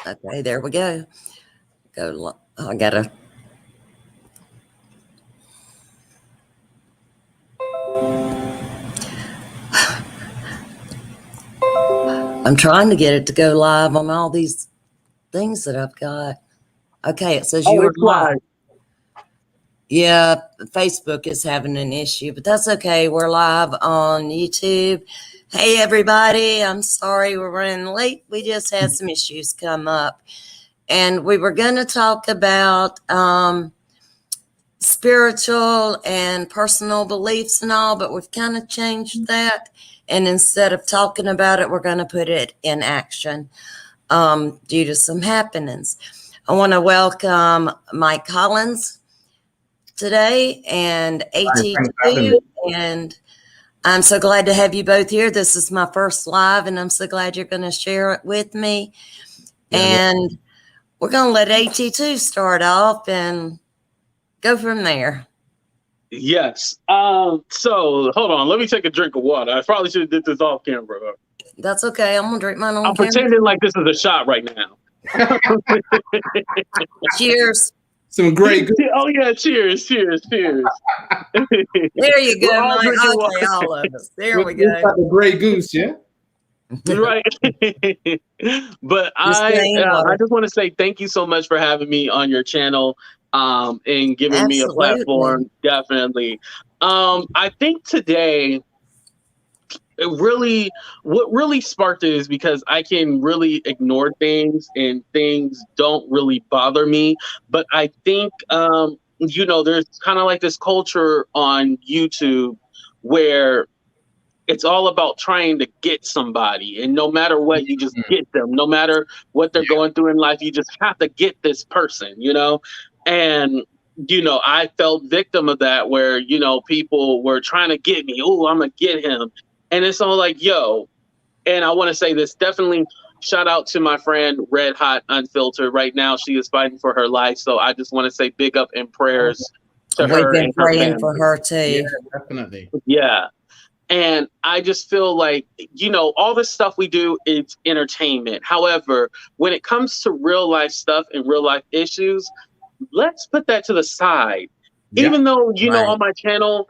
Okay, there we go. I gotta. I'm trying to get it to go live on all these things that I've got. Okay, it says you are it's live. Yeah, Facebook is having an issue, but that's okay. We're live on YouTube. Hey, everybody. I'm sorry we're running late. We just had some issues come up. And we were going to talk about spiritual and personal beliefs and all, but we've kind of changed that. And instead of talking about it, we're going to put it in action due to some happenings. I want to welcome Mike Collins today and AT2, and I'm so glad to have you both here. This is my first live, and I'm so glad you're going to share it with me. And we're going to let AT2 start off and go from there. Yes. So hold on. Let me take a drink of water. I probably should have did this off camera. That's okay. I'm going to drink mine on I'm camera. pretending like this is a shot right now. Cheers. Some great. Oh yeah, cheers. There you go, Mike. Okay, all of us. There we go. The Grey Goose, yeah. Right. But I just want to say thank you so much for having me on your channel and giving me a platform. Definitely. I think today what really sparked it is because I can really ignore things and things don't really bother me. But I think, there's kind of like this culture on YouTube where it's all about trying to get somebody. And no matter what, you just get them. No matter what they're going through in life, you just have to get this person, And I felt victim of that where, people were trying to get me. Oh, I'm going to get him. And it's all like, yo, and I want to say this, definitely shout out to my friend Red Hot Unfiltered. Right now, she is fighting for her life. So I just want to say big up and prayers to her. We've been praying for her too. Yeah, definitely. Yeah. And I just feel like, all this stuff we do is entertainment. However, when it comes to real life stuff and real life issues, let's put that to the side. Yeah. Even though, on my channel,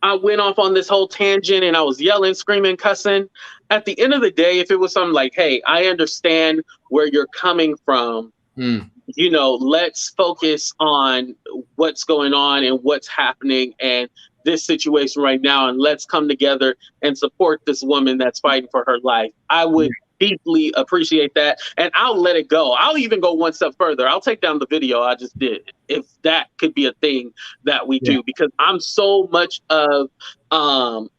I went off on this whole tangent and I was yelling, screaming, cussing. At the end of the day, if it was something like, hey, I understand where you're coming from, let's focus on what's going on and what's happening and this situation right now. And let's come together and support this woman that's fighting for her life. I would deeply appreciate that. And I'll let it go. I'll even go one step further. I'll take down the video I just did if that could be a thing that we do, because I'm so much of I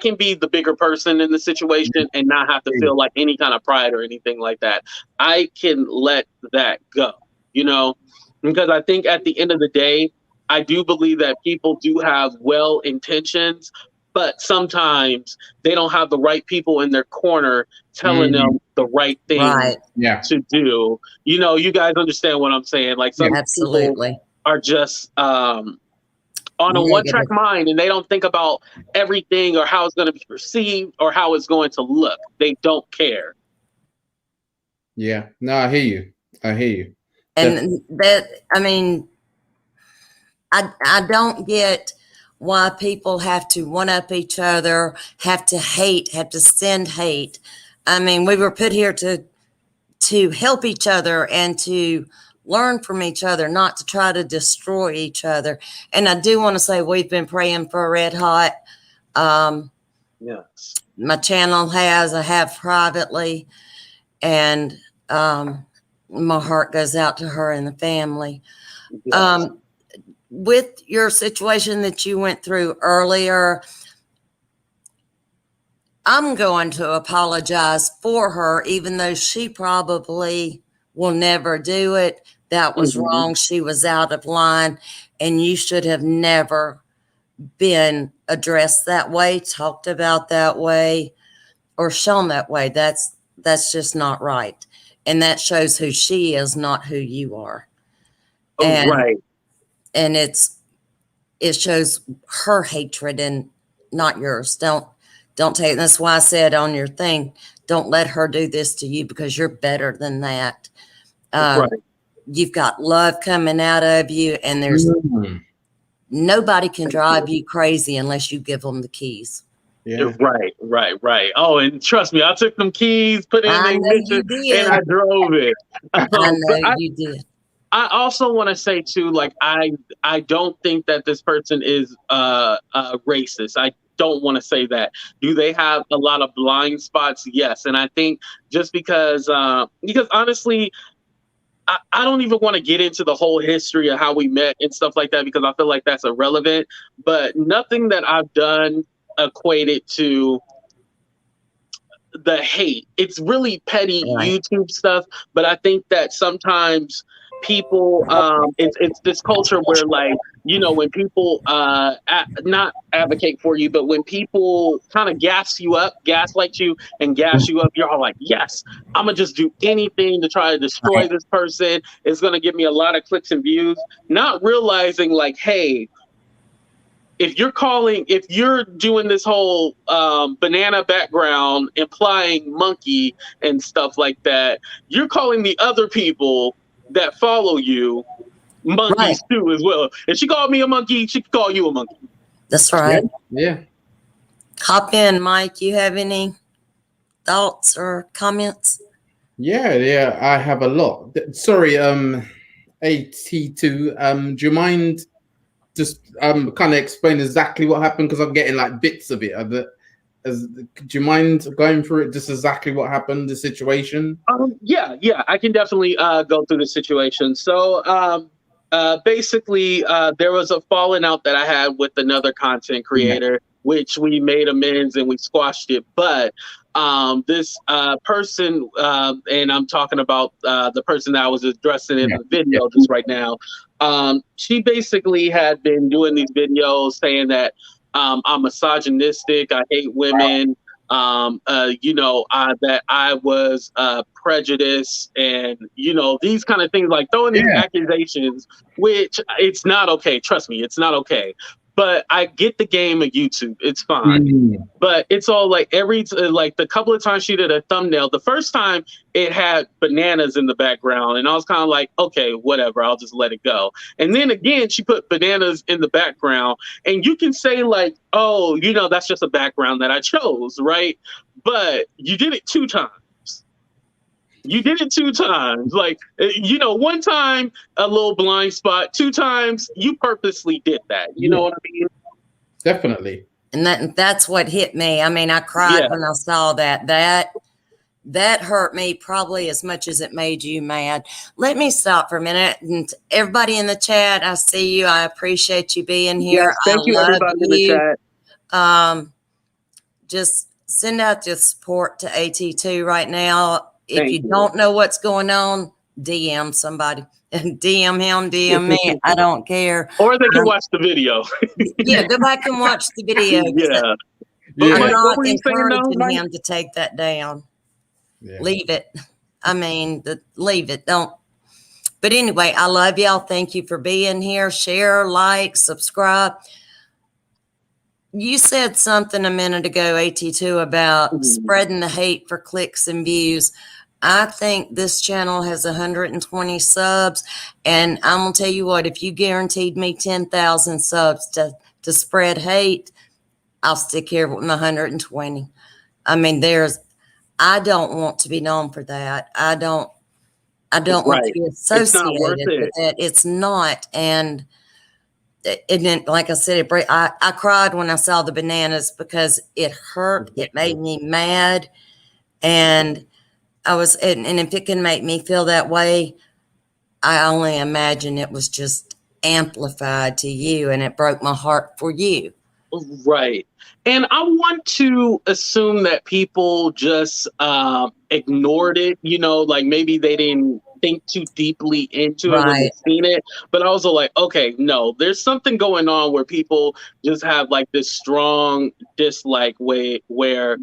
can be the bigger person in the situation and not have to feel like any kind of pride or anything like that. I can let that go, because I think at the end of the day, I do believe that people do have well intentions, but sometimes they don't have the right people in their corner telling them the right thing to do. You guys understand what I'm saying? Like some people are just on a one-track mind and they don't think about everything or how it's going to be perceived or how it's going to look. They don't care. Yeah. No, I hear you. And I don't get why people have to one-up each other, have to hate, have to send hate. I mean, we were put here to help each other and to learn from each other, not to try to destroy each other. And I do want to say we've been praying for Red Hot. Yes. My channel I have privately, and my heart goes out to her and the family. Yes. With your situation that you went through earlier, I'm going to apologize for her, even though she probably will never do it. That was wrong. She was out of line, and you should have never been addressed that way, talked about that way, or shown that way. That's just not right. And that shows who she is, not who you are. And it shows her hatred and not yours. Don't take it. That's why I said on your thing, don't let her do this to you because you're better than that. Right. You've got love coming out of you, and there's nobody can drive you crazy unless you give them the keys. Yeah. Right. Oh, and trust me, I took them keys, put it in I the know you ignition, did. and I drove it. I know But you did. I also want to say too, like I don't think that this person is racist. I don't want to say that. Do they have a lot of blind spots? Yes, and I think just because honestly, I don't even want to get into the whole history of how we met and stuff like that because I feel like that's irrelevant. But nothing that I've done equated to the hate. It's really petty Right. YouTube stuff, but I think that sometimes people it's this culture where, like, you know, when people not advocate for you, but when people kind of gas you up, gaslight you and gas you up, you're all like, yes, I'm gonna just do anything to try to destroy Right. this person. It's gonna give me a lot of clicks and views, not realizing like, hey, if you're doing this whole banana background implying monkey and stuff like that, you're calling the other people that follow you Right. monkeys too as well. If she called me a monkey, she could call you a monkey. That's right. Yeah. Hop in, Mike. You have any thoughts or comments? Yeah, I have a lot. Sorry, AT2, do you mind just kind of explain exactly what happened? Because I'm getting like bits of it. Do you mind going through it just exactly what happened, the situation? Yeah, I can definitely go through the situation. So basically, there was a falling out that I had with another content creator, which we made amends and we squashed it. But this person, and I'm talking about the person that I was addressing in the video just right now, she basically had been doing these videos saying that I'm misogynistic, I hate women, that I was prejudiced, and these kind of things, like throwing these accusations, which it's not okay. Trust me, it's not okay. But I get the game of YouTube. It's fine. But it's all like like the couple of times she did a thumbnail, the first time it had bananas in the background. And I was kind of like, okay, whatever, I'll just let it go. And then again, she put bananas in the background. And you can say like, oh, that's just a background that I chose, right? But you did it 2 times. You did it 2 times. Like, one time a little blind spot, 2 times you purposely did that. You know what I mean? Definitely. And that's what hit me. I mean, I cried when I saw that. That hurt me probably as much as it made you mad. Let me stop for a minute. And everybody in the chat, I see you. I appreciate you being here. Yes, thank you, everybody in the chat. Just send out your support to AT2 right now. If you don't know what's going on, DM somebody. DM him, DM me. I don't care. Or they can watch the video. Yeah, go back and watch the video. Yeah. I'm Mike, not encouraging him to take that down. Yeah. Leave it. I mean, leave it. Don't. But anyway, I love y'all. Thank you for being here. Share, like, subscribe. You said something a minute ago, AT2, about spreading the hate for clicks and views. I think this channel has 120 subs, and I'm going to tell you what, if you guaranteed me 10,000 subs to spread hate, I'll stick here with my 120. I mean, I don't want to be known for that. I don't want to be associated with it. It's not. And like I said, I cried when I saw the bananas because it hurt. It made me mad. And and if it can make me feel that way, I only imagine it was just amplified to you, and it broke my heart for you. Right. And I want to assume that people just ignored it, like maybe they didn't think too deeply into it when they seen it. But I was like, okay, no, there's something going on where people just have like this strong dislike where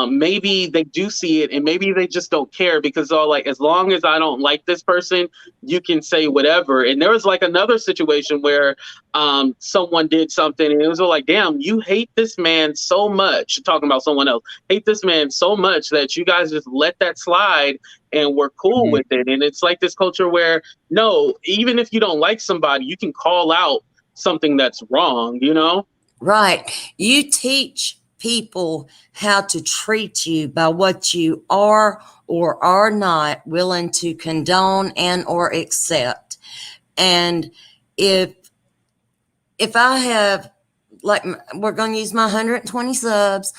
maybe they do see it and maybe they just don't care because they're all like, as long as I don't like this person, you can say whatever. And there was like another situation where someone did something and it was all like, damn, you hate this man so much, talking about someone else, hate this man so much that you guys just let that slide and we're cool with it. And it's like this culture where, no, even if you don't like somebody, you can call out something that's wrong, you know? Right. You teach people how to treat you by what you are or are not willing to condone and or accept. And if I have, like, we're going to use my 120 subs,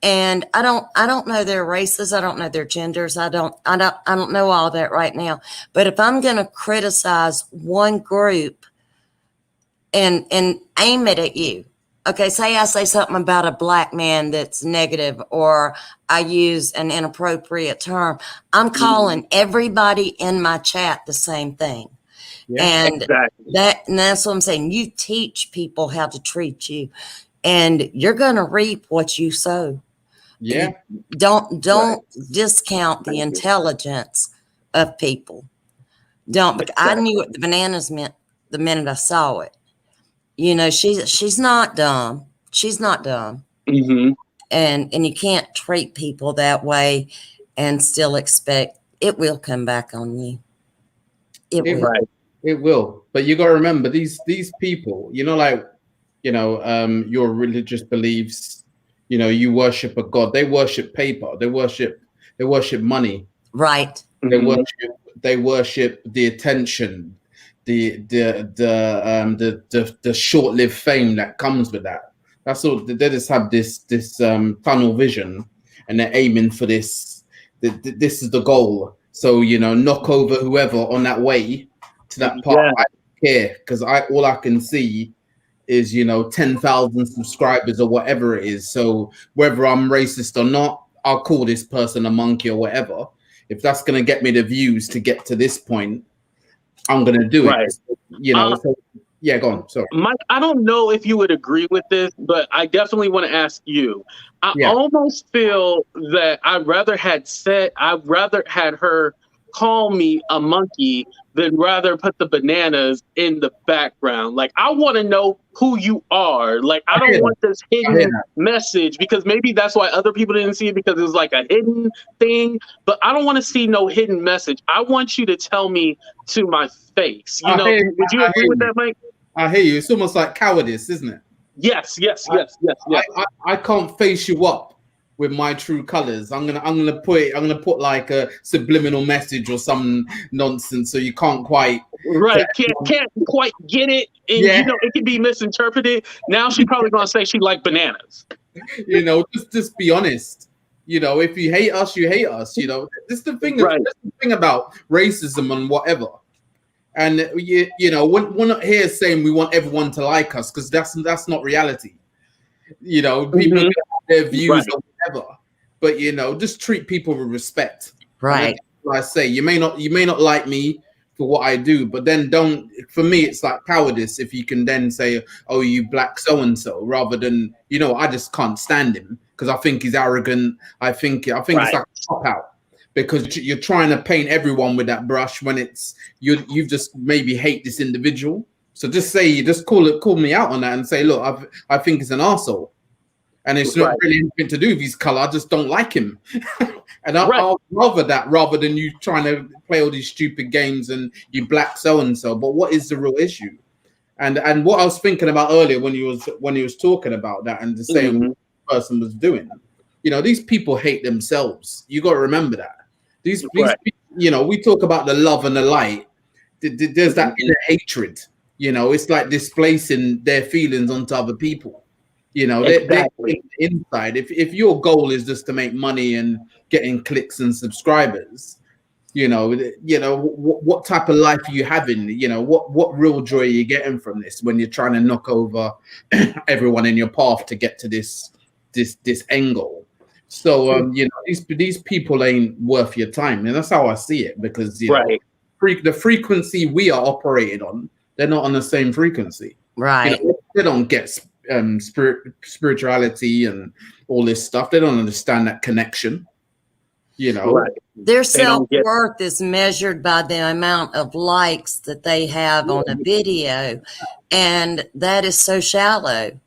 and I don't know their races, I don't know their genders, I don't know all that right now. But if I'm going to criticize one group and aim it at you, okay, say I say something about a black man that's negative, or I use an inappropriate term, I'm calling everybody in my chat the same thing. Yeah, and exactly. that's what I'm saying. You teach people how to treat you, and you're going to reap what you sow. Yeah. Don't discount the intelligence of people. Don't. But I knew what the bananas meant the minute I saw it. You know, she's not dumb. She's not dumb. Mm-hmm. And you can't treat people that way and still expect it will come back on you. It will. Right. It will. But you got to remember these people, you know, like, you know, your religious beliefs, you know, you worship a god. They worship paper. They worship money. Right. They worship the attention, the short-lived fame that comes with that. That's all. They just have this tunnel vision, and they're aiming for this. This is the goal. So, you know, knock over whoever on that way to that part. Yeah. I don't care, because all I can see is, you know, 10,000 subscribers or whatever it is. So whether I'm racist or not, I'll call this person a monkey or whatever. If that's going to get me the views to get to this point, I'm going to do it. You know, so, yeah, go on. Sorry. Mike, I don't know if you would agree with this, but I definitely want to ask you. I almost feel that I'd rather had her call me a monkey than rather put the bananas in the background. Like, I want to know who you are. Like, I don't want this hidden message, because maybe that's why other people didn't see it, because it was like a hidden thing. But I don't want to see no hidden message. I want you to tell me to my face. You know, would you agree with that, Mike? I hear you. It's almost like cowardice, isn't it? Yes. I can't face you up with my true colors. I'm gonna put like a subliminal message or some nonsense, so you can't quite can't quite get it, and you know it can be misinterpreted. Now she's probably gonna say she like bananas. You know, just be honest. You know, if you hate us, you hate us. You know, this is the thing. Right. That's the thing about racism and whatever. And you know, we're not here saying we want everyone to like us, because that's not reality. You know, people have their views or whatever, but you know, just treat people with respect. Right. I say, you may not like me for what I do, but then don't. For me, it's like cowardice if you can then say, "Oh, you black so and so," rather than, you know, I just can't stand him because I think he's arrogant. I think it's like a cop out, because you're trying to paint everyone with that brush when it's you just maybe hate this individual. So just call me out on that and say, look, I think he's an arsehole. And it's not really anything to do with his color. I just don't like him. And I'll rather that rather than you trying to play all these stupid games and you black so and so. But what is the real issue? And what I was thinking about earlier when he was talking about that and the same person was doing, you know, these people hate themselves. You got to remember that. These people, you know, we talk about the love and the light. There's that inner hatred. You know, it's like displacing their feelings onto other people. You know, they're inside. If your goal is just to make money and getting clicks and subscribers, you know, what type of life are you having? You know, what real joy are you getting from this when you're trying to knock over everyone in your path to get to this end goal? So, you know, these people ain't worth your time, and that's how I see it. Because you know, the frequency we are operating on, they're not on the same frequency. Right. You know, they don't get spirituality and all this stuff. They don't understand that connection, you know. Right. Their They don't get self-worth is measured by the amount of likes that they have on a video. And that is so shallow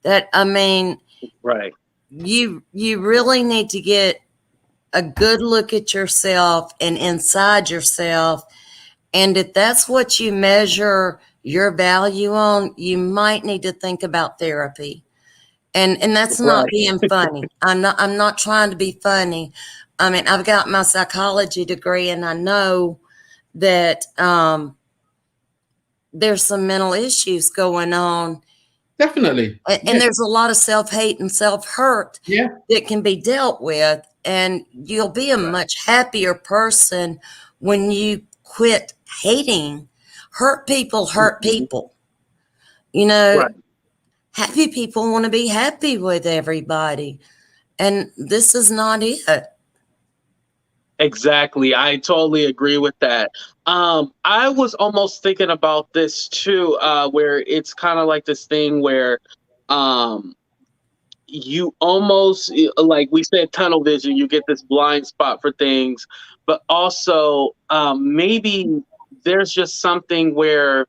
that, I mean, right. you really need to get a good look at yourself and inside yourself. And if that's what you measure your value on, you might need to think about therapy. And that's not Right. being funny. I'm not trying to be funny. I mean, I've got my psychology degree, and I know that there's some mental issues going on. Definitely. And there's a lot of self-hate and self-hurt that can be dealt with. And you'll be a much happier person when you quit hating. Hurt people hurt people. You know, Right. happy people want to be happy with everybody. And this is not it. Exactly. I totally agree with that. I was almost thinking about this too, where it's kind of like this thing where um, you almost, like we said, tunnel vision, you get this blind spot for things, but also maybe there's just something where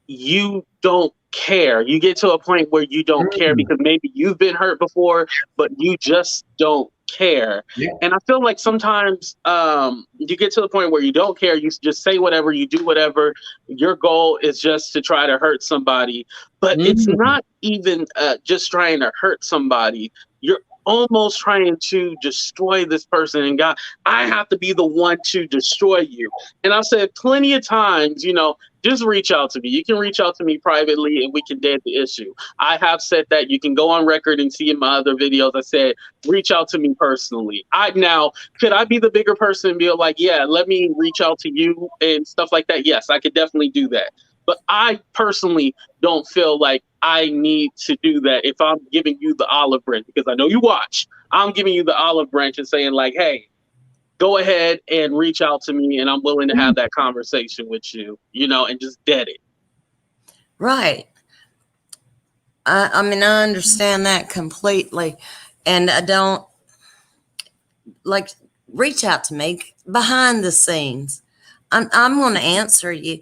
you don't care. You get to a point where you don't care because maybe you've been hurt before, but you just don't care. Yeah. And I feel like sometimes you get to the point where you don't care. You just say whatever, you do whatever. Your goal is just to try to hurt somebody, but it's not even just trying to hurt somebody. You're almost trying to destroy this person. And God, I have to be the one to destroy you. And I've said plenty of times, you know, just reach out to me. You can reach out to me privately and we can dead the issue. I have said that. You can go on record and see in my other videos. I said, reach out to me personally. Now, could I be the bigger person and be like, yeah, let me reach out to you and stuff like that? Yes, I could definitely do that. But I personally don't feel like I need to do that if I'm giving you the olive branch, because I know you watch. I'm giving you the olive branch and saying like, hey, go ahead and reach out to me and I'm willing to have that conversation with you, you know, and just dead it. Right. I mean, I understand that completely. And I don't, like, reach out to me behind the scenes. I'm going to answer you.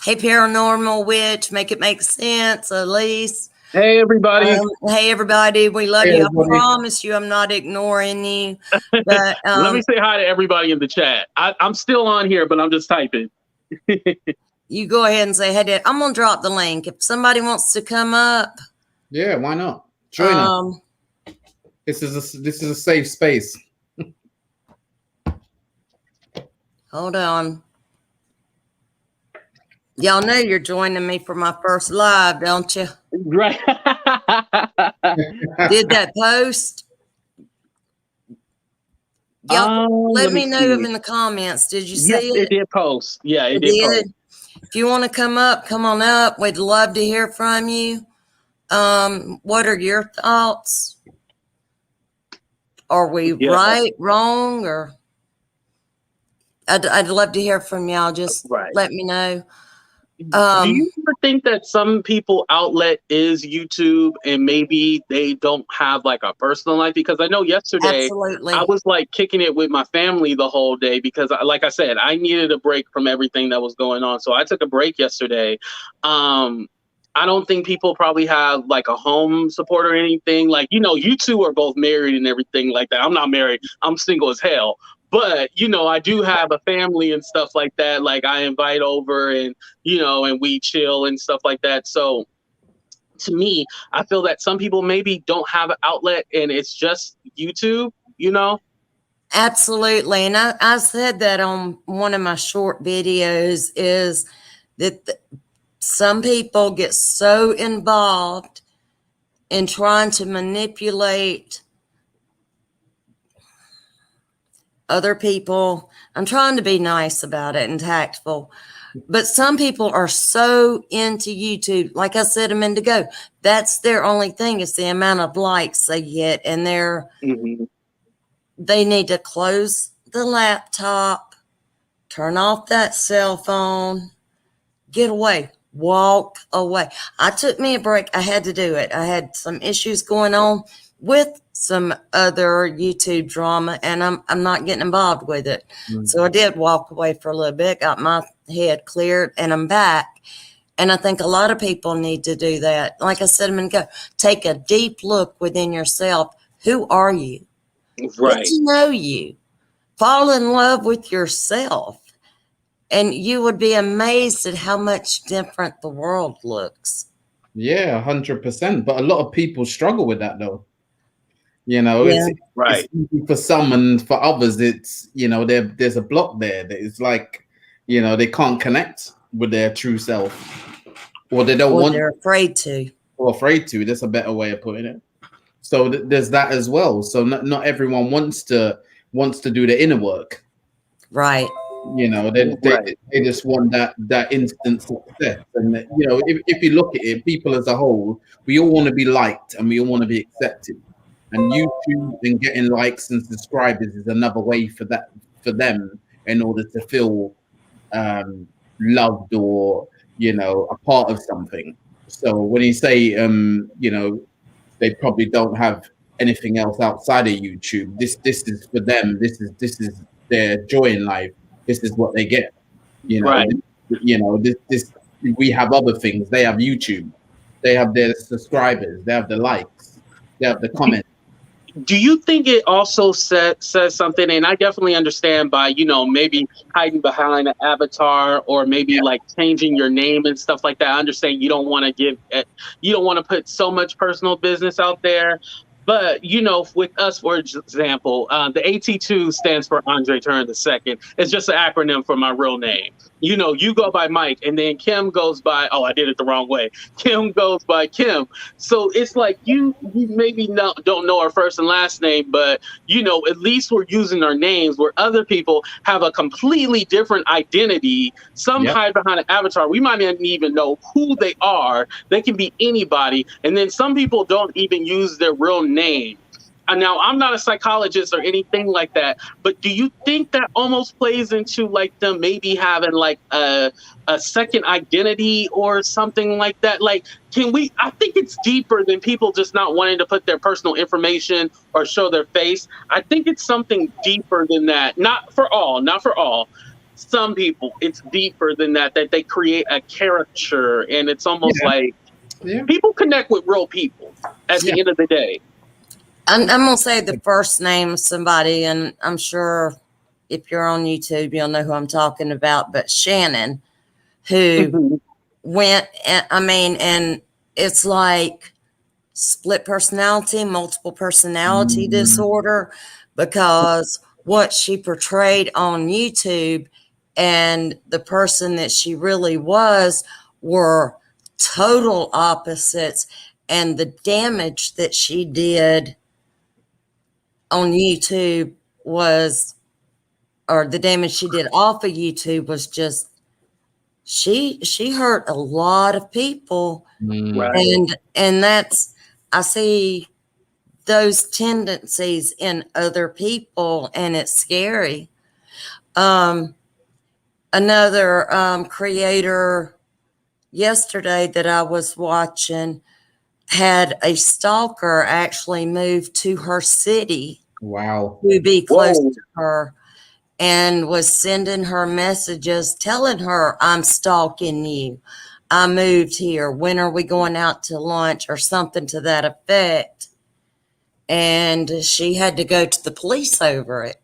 Hey, paranormal witch, make it make sense, Elise. Hey, everybody. Hey, everybody. We love Hey, you. everybody. I promise you I'm not ignoring you. But Let me say hi to everybody in the chat. I'm still on here, but I'm just typing. you go ahead and say, hey, Dad, I'm going to drop the link. If somebody wants to come up. Yeah, why not? Join us. This is a safe space. Hold on. Y'all know you're joining me for my first live, don't you? Right. Did that post? Y'all let me know in the comments. Did you see yes, it? It did post. Yeah, it did post. If you want to come up, come on up. We'd love to hear from you. What are your thoughts? Are we right, wrong, or I'd love to hear from y'all. Just let me know. Do you ever think that some people outlet is YouTube and maybe they don't have like a personal life? Because I know yesterday I was like kicking it with my family the whole day because like I said, I needed a break from everything that was going on. So I took a break yesterday. I don't think people probably have like a home support or anything. Like, you know, you two are both married and everything like that. I'm not married. I'm single as hell. But, you know, I do have a family and stuff like that. Like I invite over and, you know, and we chill and stuff like that. So to me, I feel that some people maybe don't have an outlet and it's just YouTube, you know? Absolutely. And I said that on one of my short videos is that some people get so involved in trying to manipulate other people. I'm trying to be nice about it and tactful, but some people are so into YouTube. Like I said a minute ago, that's their only thing is the amount of likes they get, and they need to close the laptop, turn off that cell phone, get away. walk away. I took me a break. I had to do it. I had some issues going on with some other YouTube drama, and I'm not getting involved with it. So I did walk away for a little bit, got my head cleared, and I'm back. And I think a lot of people need to do that. Like I said a minute ago, take a deep look within yourself. Who are you? Right. Get to know you. Fall in love with yourself. And you would be amazed at how much different the world looks. Yeah, 100%. But a lot of people struggle with that, though. You know, Yeah. Right. it's easy for some, and for others, it's, you know, there's a block there that is like, you know, they can't connect with their true self, or they don't Or want, they're afraid to. or afraid to. That's a better way of putting it. So there's that as well. So not everyone wants to do the inner work. Right. You know, Right. they just want that instant success. And you know, if you look at it, people as a whole, we all want to be liked and we all want to be accepted. And YouTube and getting likes and subscribers is another way for them, in order to feel loved, or, you know, a part of something. So when you say you know, they probably don't have anything else outside of YouTube, this is for them. This is their joy in life. This is what they get. You know, Right. you know, this we have other things. They have YouTube. They have their subscribers. They have the likes. They have the comments. Do you think it also says something? And I definitely understand by, you know, maybe hiding behind an avatar, or maybe like changing your name and stuff like that. I understand you don't want to put so much personal business out there. But, you know, with us, for example, the AT2 stands for Andre Turn the Second. It's just an acronym for my real name. You know, you go by Mike, and then Kim goes by, oh, I did it the wrong way. Kim goes by Kim. So it's like you maybe don't know our first and last name, but, you know, at least we're using our names, where other people have a completely different identity. Some Yep. hide behind an avatar. We might not even know who they are. They can be anybody. And then some people don't even use their real name. And now, I'm not a psychologist or anything like that, but do you think that almost plays into like them maybe having like a second identity or something like that? Like, I think it's deeper than people just not wanting to put their personal information or show their face. I think it's something deeper than that. Not for all. Some people, it's deeper than that they create a caricature, and it's almost like people connect with real people at the end of the day. I'm going to say the first name of somebody, and I'm sure if you're on YouTube, you'll know who I'm talking about, but Shannon, who went, and it's like split personality, multiple personality disorder, because what she portrayed on YouTube and the person that she really was were total opposites. And the damage that she did on YouTube or the damage she did off of YouTube was just, she hurt a lot of people. Right. And that's, I see those tendencies in other people, and it's scary. Another creator yesterday that I was watching had a stalker actually move to her city. Wow. To be close Whoa. to her, and was sending her messages telling her, I'm stalking you. I moved here. When are we going out to lunch, or something to that effect? And she had to go to the police over it.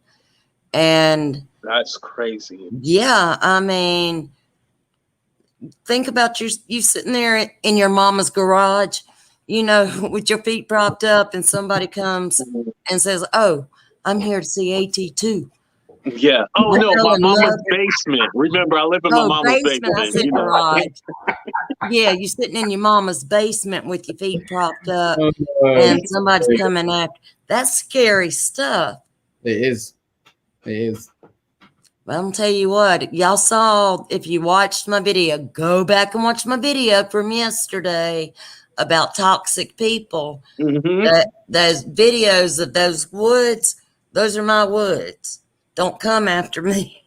And That's crazy. yeah, I mean, think about you sitting there in your mama's garage, you know, with your feet propped up, and somebody comes and says, oh, I'm here to see AT2. Yeah. Oh, no, my mama's basement. Remember, I live in my mama's basement. I said garage. Yeah, you're sitting in your mama's basement with your feet propped up, and somebody's coming after. That's scary stuff. It is. It is. Well, I'm tell you what, y'all saw, if you watched my video, go back and watch my video from yesterday about toxic people. Those videos of those woods, those are my woods. Don't come after me.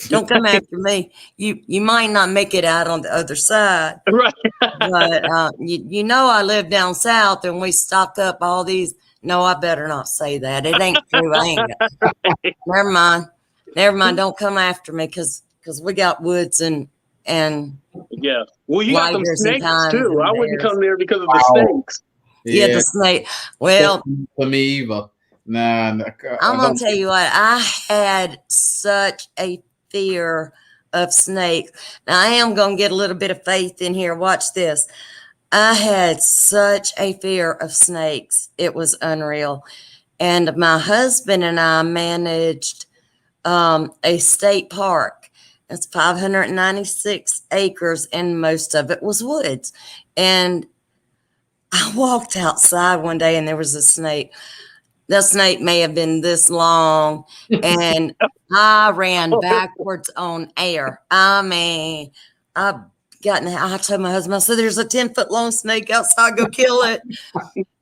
Don't come after me. You might not make it out on the other side, Right. but you know I live down south and we stock up all these. No, I better not say that. It ain't true. I ain't. Never mind. Never mind. Don't come after me because we got woods and Yeah. Well, you got them lighters and snakes pines too. and I wouldn't bears. come there because of the Wow. snakes. Yeah, the snake. Well, for me either. Nah, I'm gonna tell you what. I had such a fear of snakes. Now I am gonna get a little bit of faith in here. Watch this. I had such a fear of snakes. It was unreal. And my husband and I managed a state park. It's 596 acres, and most of it was woods. And I walked outside one day, and there was a snake. The snake may have been this long, and I ran backwards on air. I mean, I I told my husband, I said, "There's a 10-foot long snake outside. Go kill it."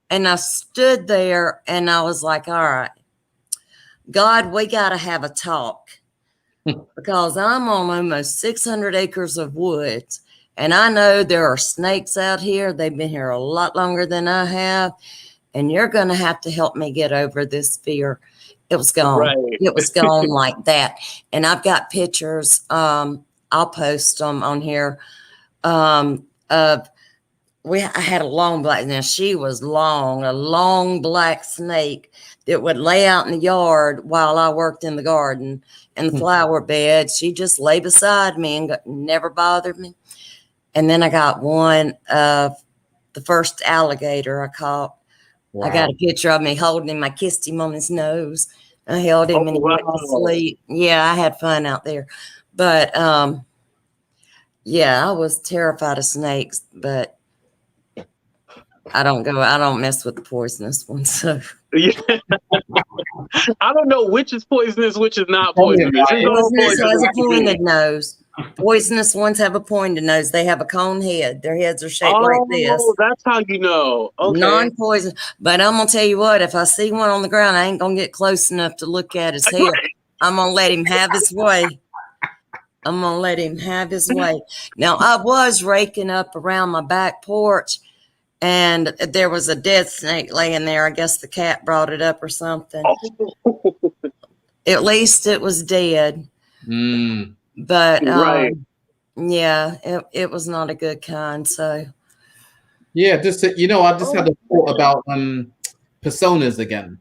And I stood there, and I was like, "All right, God, we got to have a talk because I'm on almost 600 acres of woods, and I know there are snakes out here. They've been here a lot longer than I have, and you're going to have to help me get over this fear." It was gone. Right. It was gone like that. And I've got pictures. I'll post them on here. Of I had a long black. Now she was long, a long black snake that would lay out in the yard while I worked in the garden and the flower bed. She just lay beside me and never bothered me. And then I got one of the first alligator I caught. Wow. I got a picture of me holding him. I kissed him on his nose. I held him and he went to sleep. Yeah, I had fun out there. But yeah, I was terrified of snakes, but I don't mess with the poisonous ones. So Yeah. I don't know which is poisonous, which is not poisonous. Poisonous has a pointed nose. Poisonous ones have a pointed nose. They have a cone head. Their heads are shaped like this. Oh, that's how you know. Okay. Non-poison. But I'm going to tell you what, if I see one on the ground, I ain't going to get close enough to look at his head. I'm going to let him have his way. I'm going to let him have his way. Now, I was raking up around my back porch, and there was a dead snake laying there. I guess the cat brought it up or something. Oh. At least it was dead. But right. Yeah, it was not a good kind. So yeah, just I just had a thought about personas again.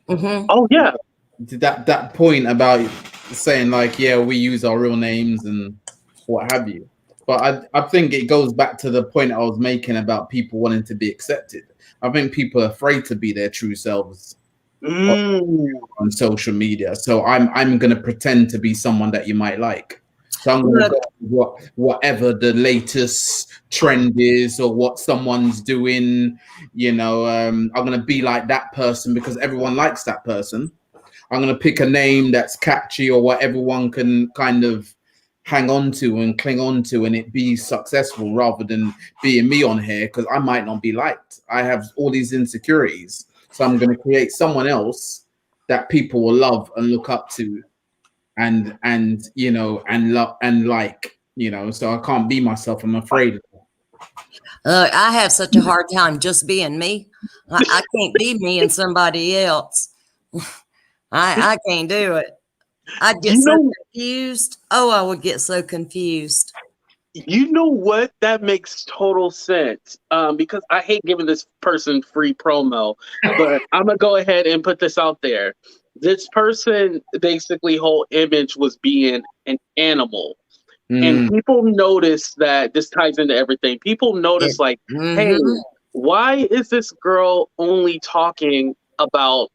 Mm-hmm. Oh yeah, that point about saying like, yeah, we use our real names and what have you. But I think it goes back to the point I was making about people wanting to be accepted. I think people are afraid to be their true selves on social media. So I'm going to pretend to be someone that you might like. So I'm going to go with whatever the latest trend is or what someone's doing. I'm going to be like that person because everyone likes that person. I'm going to pick a name that's catchy or what everyone can kind of hang on to and cling on to and it be successful rather than being me on here because I might not be liked. I have all these insecurities. So I'm going to create someone else that people will love and look up to and love and like, so I can't be myself. I'm afraid. I have such a hard time just being me. I can't be me and somebody else. I can't do it. I'd get so confused. Oh, I would get so confused. You know what? That makes total sense. Because I hate giving this person free promo, but I'm gonna go ahead and put this out there. This person basically whole image was being an animal. And people notice that this ties into everything. People notice hey, why is this girl only talking about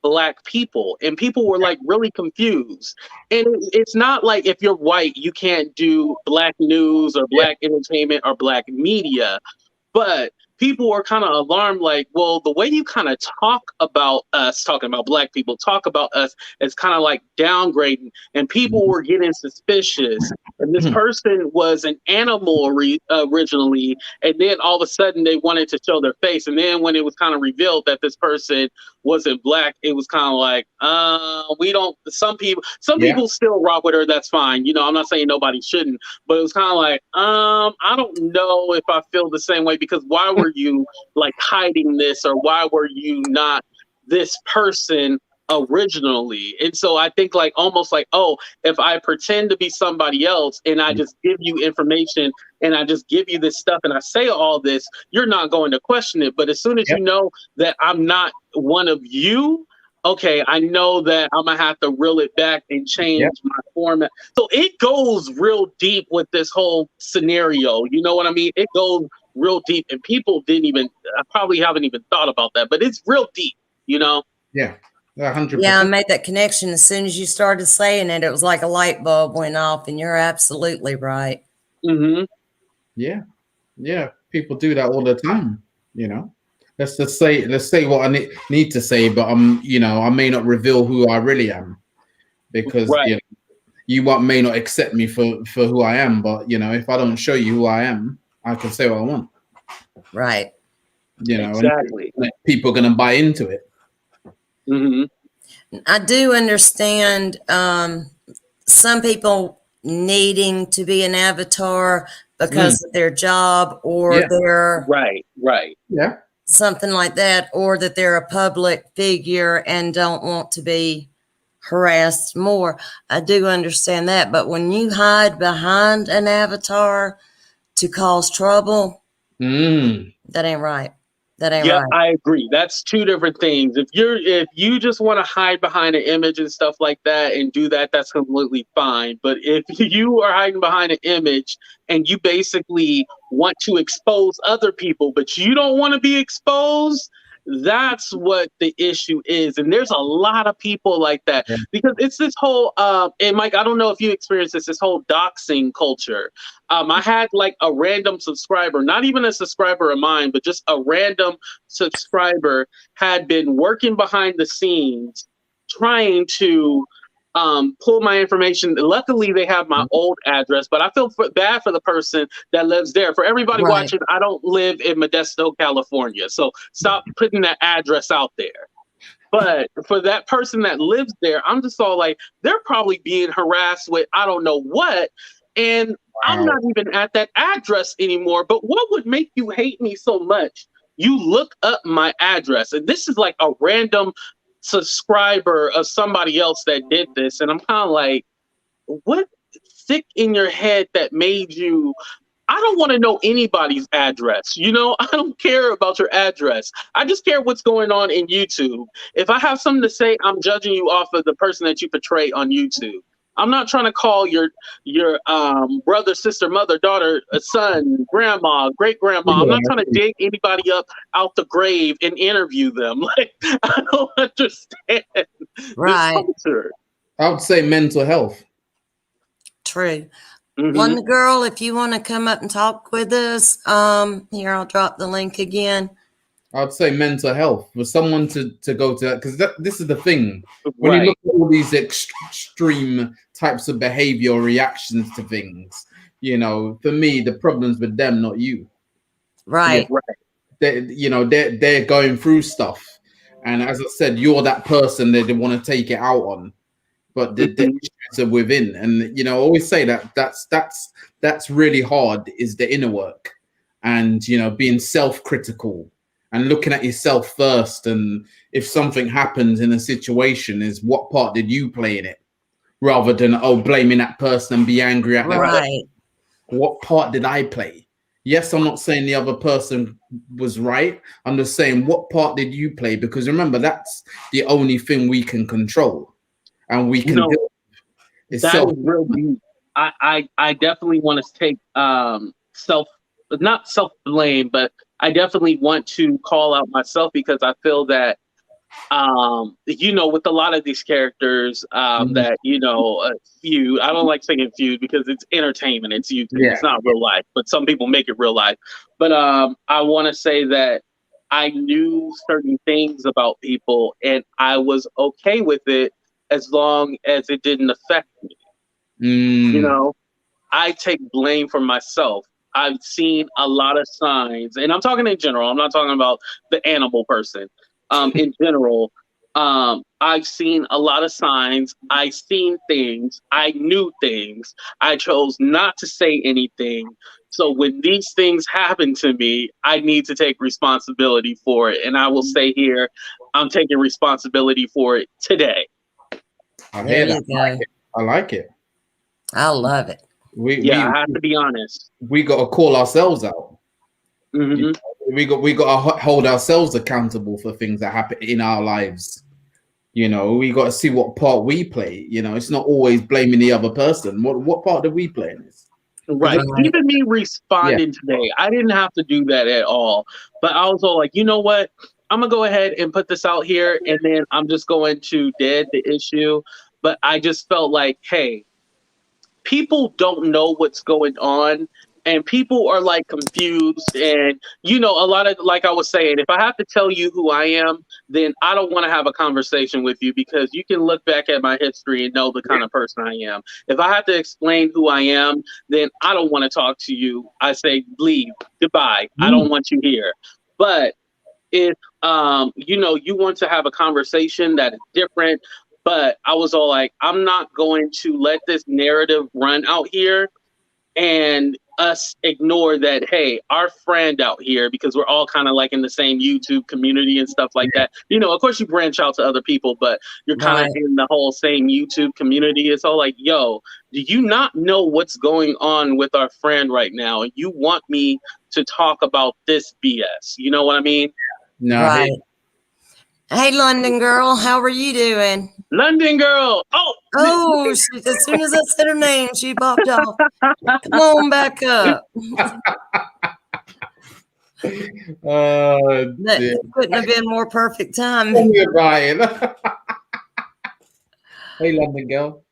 Black people? And people were like really confused. And it's not like if you're white, you can't do Black news or Black entertainment or Black media. But people were kind of alarmed, like, well, the way you kind of talk about us, talking about Black people, talk about us as kind of like downgrading, and people were getting suspicious. And this person was an animal originally, and then all of a sudden they wanted to show their face. And then when it was kind of revealed that this person wasn't Black, it was kind of like, we don't. Some people still rock with her. That's fine. You know, I'm not saying nobody shouldn't, but it was kind of like, I don't know if I feel the same way, because why were you like hiding this, or why were you not this person originally? And so I think like almost like, oh, if I pretend to be somebody else and I just give you information and I just give you this stuff and I say all this, you're not going to question it. But as soon as you know that I'm not one of you, okay, I know that I'm gonna have to reel it back and change my format. So it goes real deep with this whole scenario. You know what I mean? It goes real deep, and people I probably haven't even thought about that, but it's real deep, you know? Yeah. 100%. Yeah, I made that connection as soon as you started saying it. It was like a light bulb went off, and you're absolutely right. Mm-hmm. Yeah. People do that all the time, you know. Let's say what I need to say, but I may not reveal who I really am, because you may not accept me for who I am, but if I don't show you who I am, I can say what I want. Right. Exactly. And people are going to buy into it. Mm-hmm. I do understand some people needing to be an avatar because of their job, or their right. Yeah. something like that, or that they're a public figure and don't want to be harassed more. I do understand that. But when you hide behind an avatar to cause trouble, that ain't right. That ain't right. I agree. That's two different things. If you just want to hide behind an image and stuff like that and do that, that's completely fine. But if you are hiding behind an image and you basically want to expose other people, but you don't want to be exposed, that's what the issue is. And there's a lot of people like that, because it's this whole and Mike, I don't know if you experienced this whole doxing culture. I had like a random subscriber, not even a subscriber of mine, but just a random subscriber, had been working behind the scenes trying to pull my information. Luckily, they have my old address, but I feel bad for the person that lives there. For everybody watching, I don't live in Modesto, California, so stop putting that address out there. But for that person that lives there, I'm just all like, they're probably being harassed with I don't know what, and I'm not even at that address anymore. But what would make you hate me so much? You look up my address, and this is like a random subscriber of somebody else that did this, and I'm kind of like, what sick in your head that made you? I don't want to know anybody's address. I don't care about your address. I just care what's going on in YouTube. If I have something to say, I'm judging you off of the person that you portray on YouTube. I'm not trying to call your brother, sister, mother, daughter, son, grandma, great grandma. I'm not trying to dig anybody up out the grave and interview them. Like, I don't understand this culture. I would say mental health. True. Wonder Girl, if you want to come up and talk with us, here, I'll drop the link again. I'd say mental health, for someone to go to that, because this is the thing. When you look at all these extreme types of behavior or reactions to things, for me, the problem's with them, not you. Right. They're going through stuff, and as I said, you're that person that they want to take it out on, but the issues are within. And I always say that's really hard, is the inner work, and being self-critical and looking at yourself first. And if something happens in a situation, is what part did you play in it, rather than blaming that person and be angry at that person. What part did I play? Yes, I'm not saying the other person was right. I'm just saying, what part did you play? Because remember, that's the only thing we can control, and we can do it. That is real deep. I definitely want to take not self blame, but I definitely want to call out myself, because I feel that with a lot of these characters, that, feud. I don't like saying feud because it's entertainment. It's YouTube. Yeah. It's not real life, but some people make it real life. But I want to say that I knew certain things about people and I was okay with it as long as it didn't affect me. You Mm. know, I take blame for myself. I've seen a lot of signs, and I'm talking in general. I'm not talking about the animal person. In general, I've seen a lot of signs. I've seen things. I knew things. I chose not to say anything. So when these things happen to me, I need to take responsibility for it. And I will say here, I'm taking responsibility for it today. I There hear you that. I like go. it. I like it. I love it. We Yeah, we I have to be honest. we got to call ourselves out. Hmm. We got to hold ourselves accountable for things that happen in our lives. We got to see what part we play. It's not always blaming the other person. What part do we play in this? Because Right. Right. Even me yeah, responding today, I didn't have to do that at all. But I was all like, you know what? I'm going to go ahead and put this out here and then I'm just going to dead the issue. But I just felt like, hey, people don't know what's going on and people are like confused and a lot of, like I was saying, if I have to tell you who I am, then I don't want to have a conversation with you because you can look back at my history and know the kind of person I am. If I have to explain who I am, then I don't want to talk to you. I say leave, goodbye, I don't want you here. But if you want to have a conversation that is different, but I was all like, I'm not going to let this narrative run out here and us ignore that, hey, our friend out here, because we're all kind of like in the same YouTube community and stuff like that. Of course you branch out to other people, but you're kind of Right. in the whole same YouTube community. It's all like, yo, do you not know what's going on with our friend right now? And you want me to talk about this BS? You know what I mean? no, hey, Right. Hey, London girl, how are you doing? London girl. Oh, Oh, as soon as I said her name, she popped off. Come on back up. dear. That couldn't have been more perfect Tell time. me about it. Hey, London girl.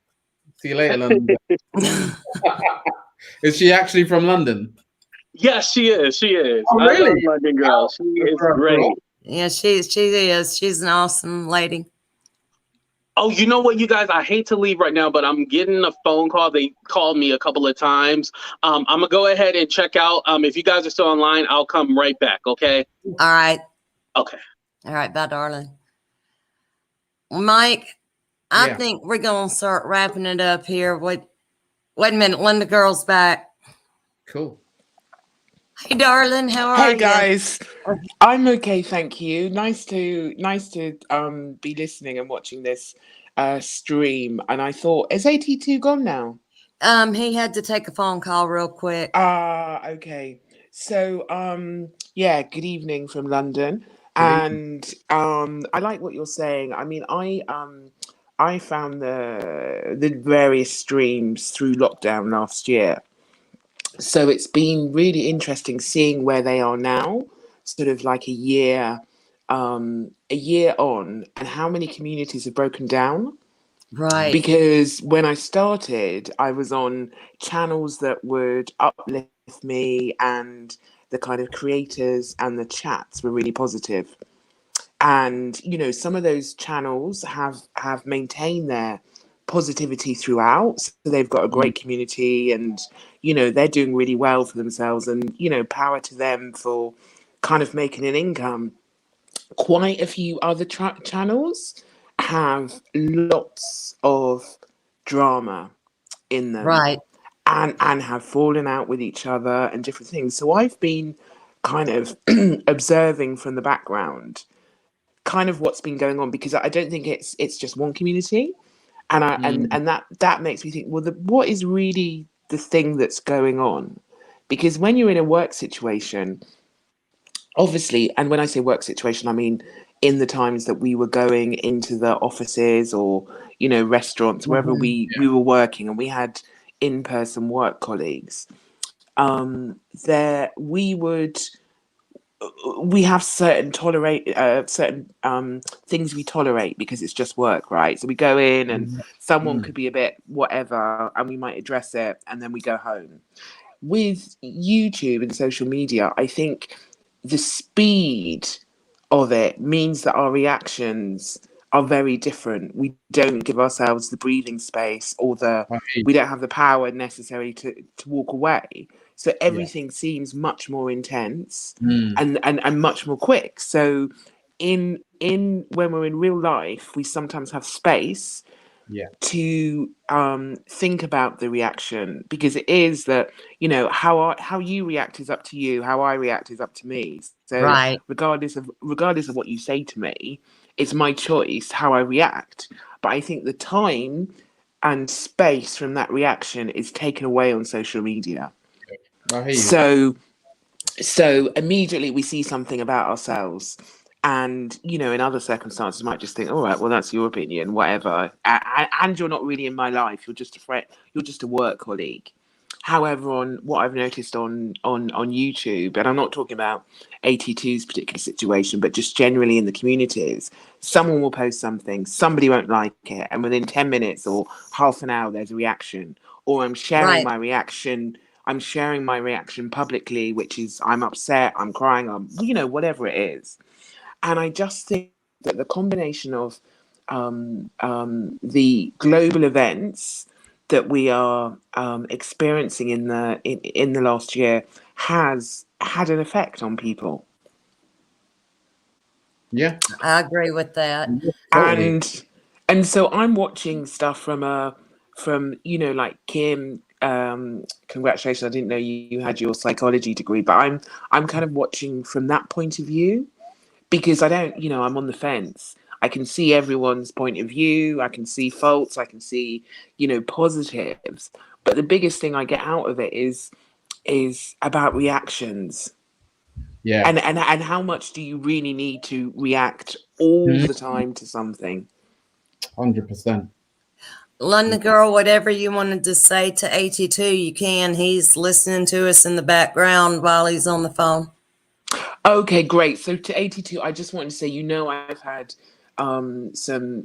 See you later, London girl. Is she actually from London? yes, she is. She is. Oh, I love really? London girl. She That's is where I grew great. up. Yeah, she is. She's an awesome lady. Oh, you know what, you guys? I hate to leave right now, but I'm getting a phone call. They called me a couple of times. I'm gonna go ahead and check out. If you guys are still online, I'll come right back. Okay. All right. Okay. All right. Bye, darling. Mike, I Yeah. think we're going to start wrapping it up here. Wait a minute. London girl's back. Cool. Hey, darling. How are Hey you? guys, I'm okay, thank you. Nice to be listening and watching this stream. And I thought, is AT2 gone now? He had to take a phone call real quick. Okay. So yeah, good evening from London. Good And I like what you're saying. I mean, I found the various streams through lockdown last year. So it's been really interesting seeing where they are now, sort of like a year on, and how many communities have broken down. Right. Because when I started, I was on channels that would uplift me, and the kind of creators and the chats were really positive. And some of those channels have maintained their positivity throughout, so they've got a great community, and they're doing really well for themselves, and power to them for kind of making an income. Quite a few other channels have lots of drama in them, Right. and have fallen out with each other and different things. So I've been kind of observing from the background kind of what's been going on, because I don't think it's just one community, and that makes me think, well, what is really the thing that's going on? Because when you're in a work situation, obviously, and when I say work situation, I mean in the times that we were going into the offices, or restaurants, wherever we were working, and we had in-person work colleagues, there we would we have certain things we tolerate because it's just work, right? So we go in and someone could be a bit whatever, and we might address it, and then we go home. With YouTube and social media, I think the speed of it means that our reactions are very different. We don't give ourselves the breathing space or we don't have the power necessary to walk away. So everything seems much more intense and much more quick. So in when we're in real life, we sometimes have space to think about the reaction, because it is that, you know, how you react is up to you, how I react is up to me. So Right. regardless of what you say to me, it's my choice how I react. But I think the time and space from that reaction is taken away on social media. I hear you. So immediately we see something about ourselves, and, you know, in other circumstances might just think, all right, well, that's your opinion, whatever, and you're not really in my life, you're just a friend, you're just a work colleague. However, on what I've noticed on YouTube, and I'm not talking about AT2's particular situation, but just generally in the communities, someone will post something, somebody won't like it, and within 10 minutes or half an hour, there's a reaction. Or Right. I'm sharing my reaction publicly, which is I'm upset, I'm crying, I'm, you know, whatever it is. And I just think that the combination of the global events that we are experiencing in the last year has had an effect on people. Yeah, I agree with that. totally. And so I'm watching stuff from, you know, like Kim, congratulations, I didn't know you had your psychology degree, but I'm kind of watching from that point of view, because I don't, you know, I'm on the fence. I can see everyone's point of view, I can see faults, I can see, you know, positives, but the biggest thing I get out of it is about reactions. Yeah. And how much do you really need to react all the time to something? 100%. London girl, whatever you wanted to say to AT2, you can. He's listening to us in the background while he's on the phone. Okay, great. So to AT2, I just wanted to say, you know, I've had some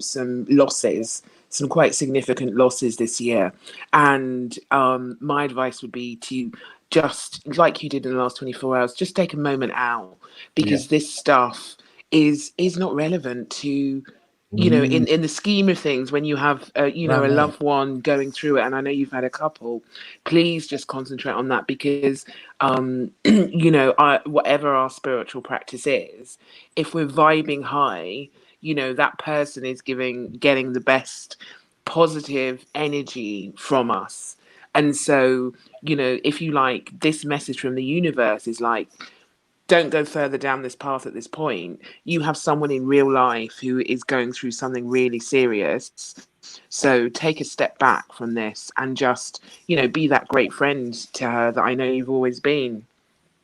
losses, some quite significant losses this year, and my advice would be to just, like you did in the last 24 hours, just take a moment out, Yeah. because this stuff is not relevant to, you know, in the scheme of things, when you have you know, a Right. loved one going through it, and I know you've had a couple, please just concentrate on that, because you know, whatever our spiritual practice is, if we're vibing high, you know, that person is getting the best positive energy from us. And so, you know, if you like, this message from the universe is like, don't go further down this path at this point. You have someone in real life who is going through something really serious. So take a step back from this and just, you know, be that great friend to her that I know you've always been,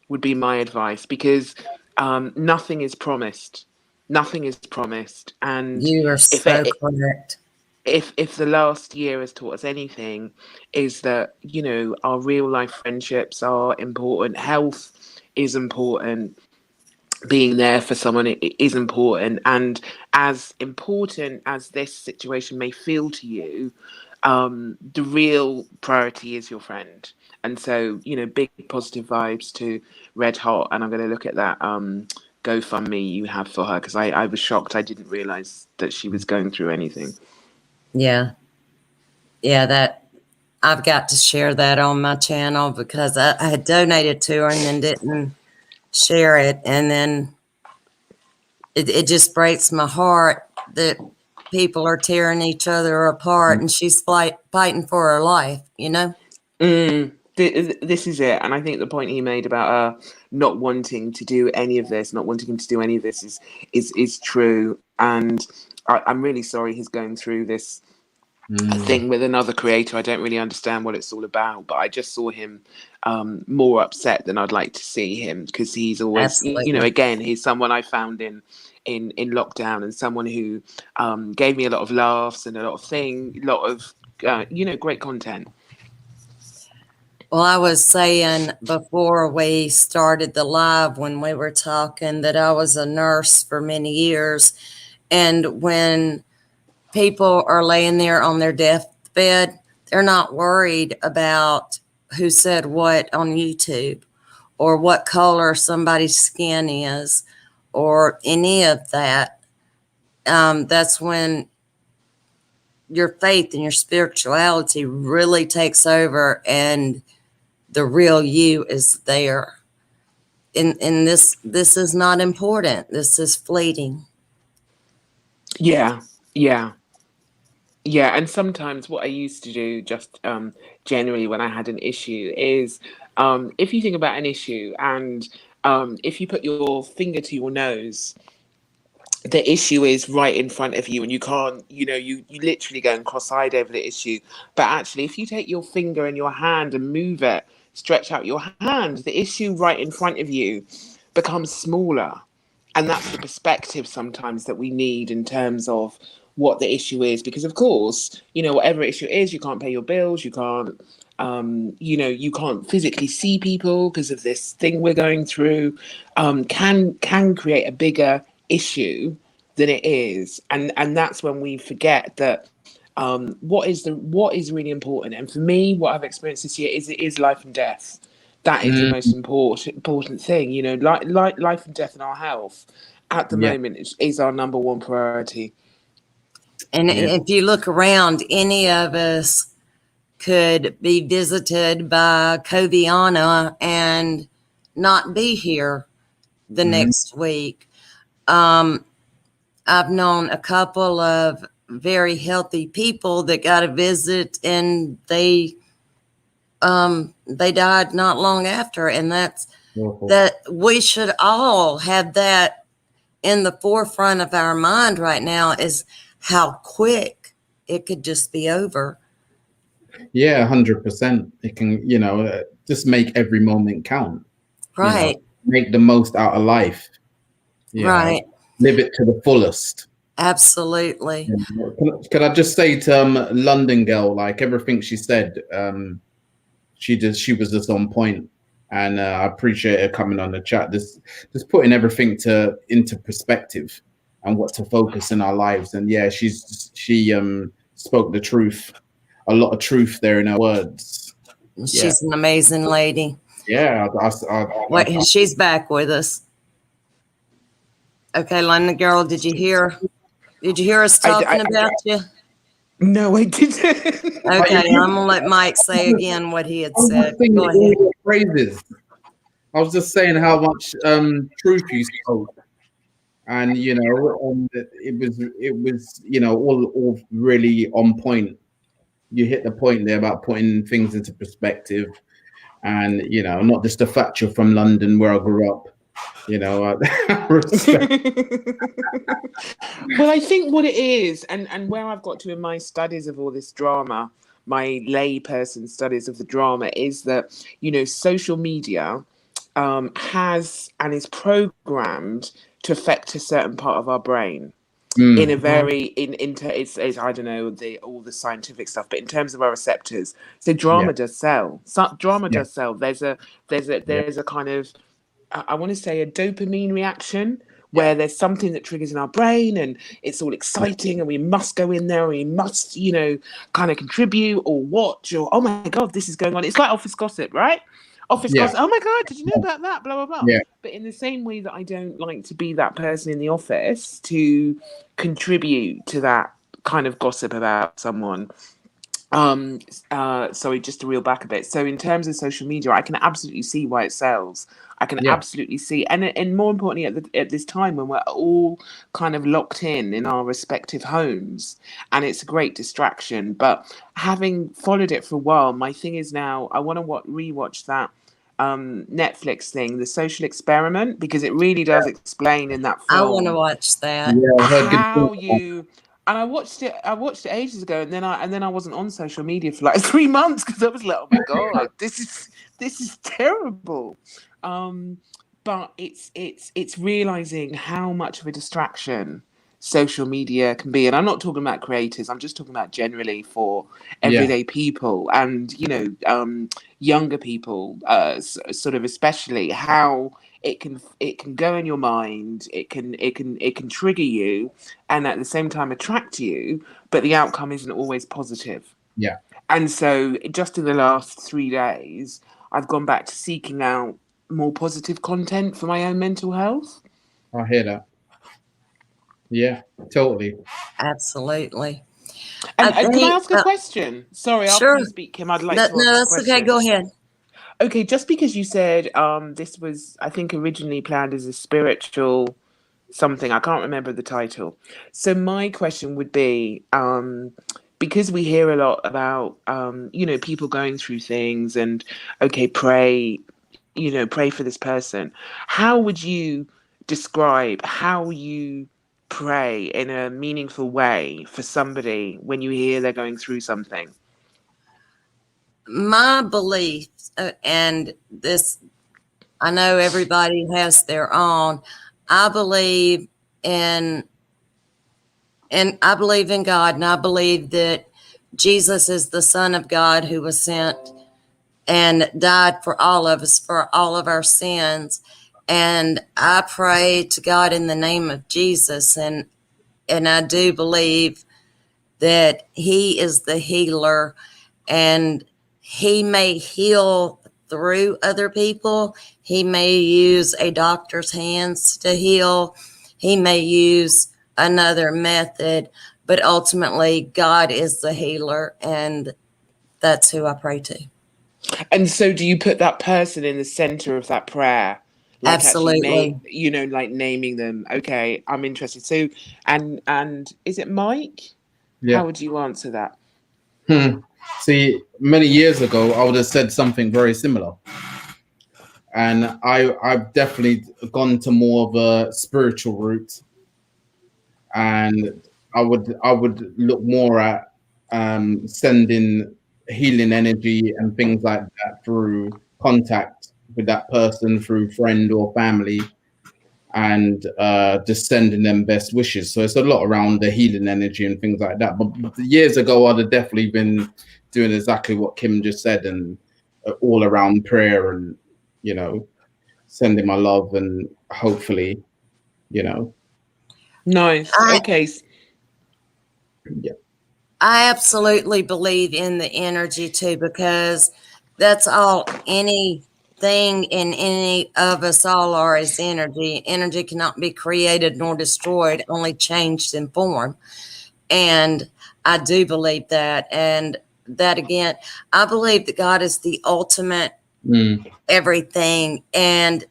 would be my advice, because nothing is promised. Nothing is promised. And You are if so it, correct. if the last year has taught us anything, is that, you know, our real life friendships are important. Health is important. Being there for someone is important. And as important as this situation may feel to you, the real priority is your friend. And so, you know, big positive vibes to Red Hot. And I'm going to look at that GoFundMe you have for her, because I was shocked. I didn't realize that she was going through anything. Yeah. Yeah, that I've got to share that on my channel, because I had donated to her and then didn't share it. And then it just breaks my heart that people are tearing each other apart and she's fighting for her life, you know? This is it. And I think the point he made about not wanting to do any of this, not wanting him to do any of this is true. And I'm really sorry he's going through this thing with another creator. I don't really understand what it's all about, but I just saw him more upset than I'd like to see him, because he's always, you know, Absolutely. again, he's someone I found in lockdown, and someone who gave me a lot of laughs and a lot of you know, great content. Well, I was saying before we started the live when we were talking that I was a nurse for many years. And when people are laying there on their deathbed, they're not worried about who said what on YouTube or what color somebody's skin is or any of that. That's when your faith and your spirituality really takes over and the real you is there. And this is not important. This is fleeting. Yeah, yeah. Yeah, and sometimes what I used to do, just generally when I had an issue, is if you think about an issue and if you put your finger to your nose, the issue is right in front of you, and you can't, you literally go and cross-eyed over the issue. But actually, if you take your finger in your hand and move it, stretch out your hand, the issue right in front of you becomes smaller. And that's the perspective sometimes that we need in terms of what the issue is, because of course, whatever issue is, you can't pay your bills, you can't you can't physically see people because of this thing we're going through, can create a bigger issue than it is. And that's when we forget that what is really important. And for me, what I've experienced this year is it is life and death. That is the Mm, most important thing. Like life and death and our health at the yeah, moment is our number one priority. And yeah. if you look around, any of us could be visited by Coviana and not be here the Mm, next week. Um, I've known a couple of very healthy people that got a visit and they died not long after. And that's awful. that we should all have that in the forefront of our mind right now is how quick it could just be over. Yeah, 100%. It can, just make every moment count. You know, Right, make the most out of life. right. Live it to the fullest. Absolutely. Can I just say to London girl, like everything she said, she was just on point, and I appreciate her coming on the chat. Just putting everything into perspective and what to focus in our lives. And yeah, she spoke the truth, a lot of truth there in her words. Yeah, She's an amazing lady. yeah. Wait, she's back with us. Okay, London girl, did you hear? Did you hear us talking about you? No, I didn't. Okay, I'm gonna let Mike say again what he had I was said. just singing Go all ahead. your phrases. I was just saying how much truth you spoke, and it was all really on point. You hit the point there about putting things into perspective, and not just the fact you're from London where I grew up. Respect. Well, I think what it is, and where I've got to in my studies of all this drama, my layperson studies of the drama, is that social media has and is programmed to affect a certain part of our brain in a Mm, very it's I don't know all the scientific stuff, but in terms of our receptors, so yeah, drama does sell. Drama yeah, does sell. yeah, There's a kind of I want to say a dopamine reaction yeah, where there's something that triggers in our brain and it's all yeah, exciting and we must go in there and we must, kind of contribute or watch or, oh my God, this is going on. It's like office gossip, right? Office yeah, gossip. Oh my God, did you know about that? Blah, blah, blah. yeah, But in the same way that I don't like to be that person in the office to contribute to that kind of gossip about someone, sorry, just to reel back a bit. So in terms of social media, I can absolutely see why it sells. I can yeah, absolutely see, and more importantly, at this time when we're all kind of locked in our respective homes, and it's a great distraction. But having followed it for a while, my thing is now I want to rewatch that Netflix thing, The Social Experiment, because it really does explain in that I want to film watch that. yeah. I heard good things how about you and I watched it ages ago, and then I wasn't on social media for like 3 months because I was like, oh my God, this is terrible. But it's realizing how much of a distraction social media can be. And I'm not talking about creators, I'm just talking about generally for everyday people and, younger people, sort of especially, how it can go in your mind, it can trigger you, and at the same time attract you, but the outcome isn't always positive. Yeah. And so just in the last 3 days, I've gone back to seeking out more positive content for my own mental health. I hear that. Yeah, totally. Absolutely. And, I can I think, ask a question? Sorry, after sure. you speak, Kim, I'd like No, to no, ask a that's okay. question. Go ahead. Okay, just because you said this was, I think, originally planned as a spiritual something, I can't remember the title. So my question would be, because we hear a lot about, people going through things and, okay, pray for this person. How would you describe how you pray in a meaningful way for somebody when you hear they're going through something? My beliefs, and this, I know everybody has their own. I believe in, and I believe in God, and I believe that Jesus is the Son of God who was sent and died for all of us, for all of our sins. And I pray to God in the name of Jesus, and I do believe that He is the healer, and He may heal through other people. He may use a doctor's hands to heal. He may use another method, but ultimately God is the healer, and that's who I pray to. And so do you put that person in the center of that prayer? Like actually Absolutely. like naming them. Okay, I'm interested. So and is it Mike? Yeah. How would you answer that? See, many years ago, I would have said something very similar. And I've definitely gone to more of a spiritual route. And I would look more at sending healing energy and things like that through contact with that person, through friend or family, and just sending them best wishes. So it's a lot around the healing energy and things like that. But years ago, I'd have definitely been doing exactly what Kim just said, and all around prayer and, sending my love and hopefully, Nice. I, Okay. yeah. I absolutely believe in the energy too, because that's all anything in any of us all are is energy. Energy cannot be created nor destroyed, only changed in form. And I do believe that. And that again, I believe that God is the ultimate everything, and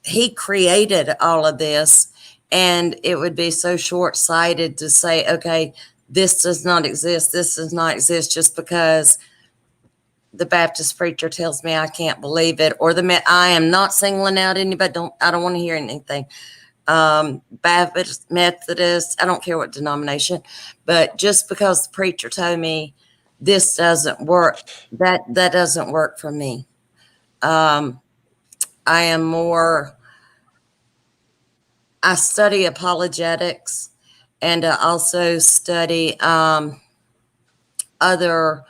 He created all of this. And it would be so short-sighted to say, okay, this does not exist, this does not exist, just because the Baptist preacher tells me I can't believe it, or I am not singling out anybody. I don't want to hear anything. Baptist, Methodist, I don't care what denomination, but just because the preacher told me this doesn't work, that doesn't work for me. I am more, I study apologetics, and I also study other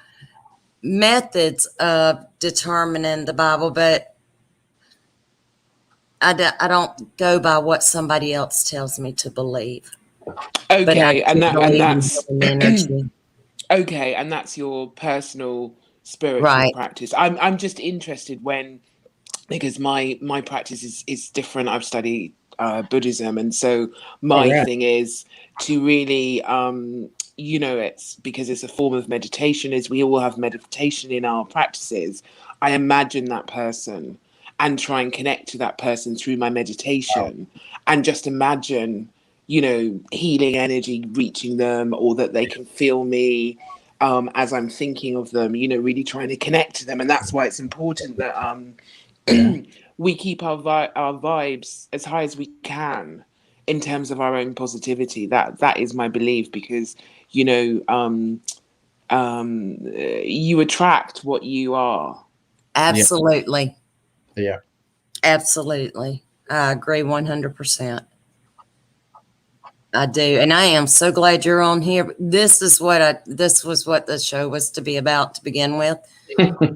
methods of determining the Bible, but I don't go by what somebody else tells me to believe. But I Okay, do and believe in that's healing energy. okay, and that's your personal spiritual Right. practice. I'm just interested because my practice is different. I've studied Buddhism, and so Oh, my yeah. thing is to really it's because it's a form of meditation, as we all have meditation in our practices. I imagine that person and try and connect to that person through my meditation, and just imagine healing energy reaching them, or that they can feel me as I'm thinking of them, really trying to connect to them. And that's why it's important that Yeah. we keep our vibes as high as we can in terms of our own positivity. That is my belief, because you attract what you are. Yeah. Absolutely. Yeah. Absolutely. I agree 100%. I do, and I am so glad you're on here. This was what the show was to be about to begin with,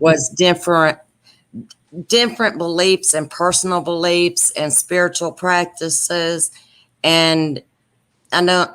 was different beliefs and personal beliefs and spiritual practices. And I know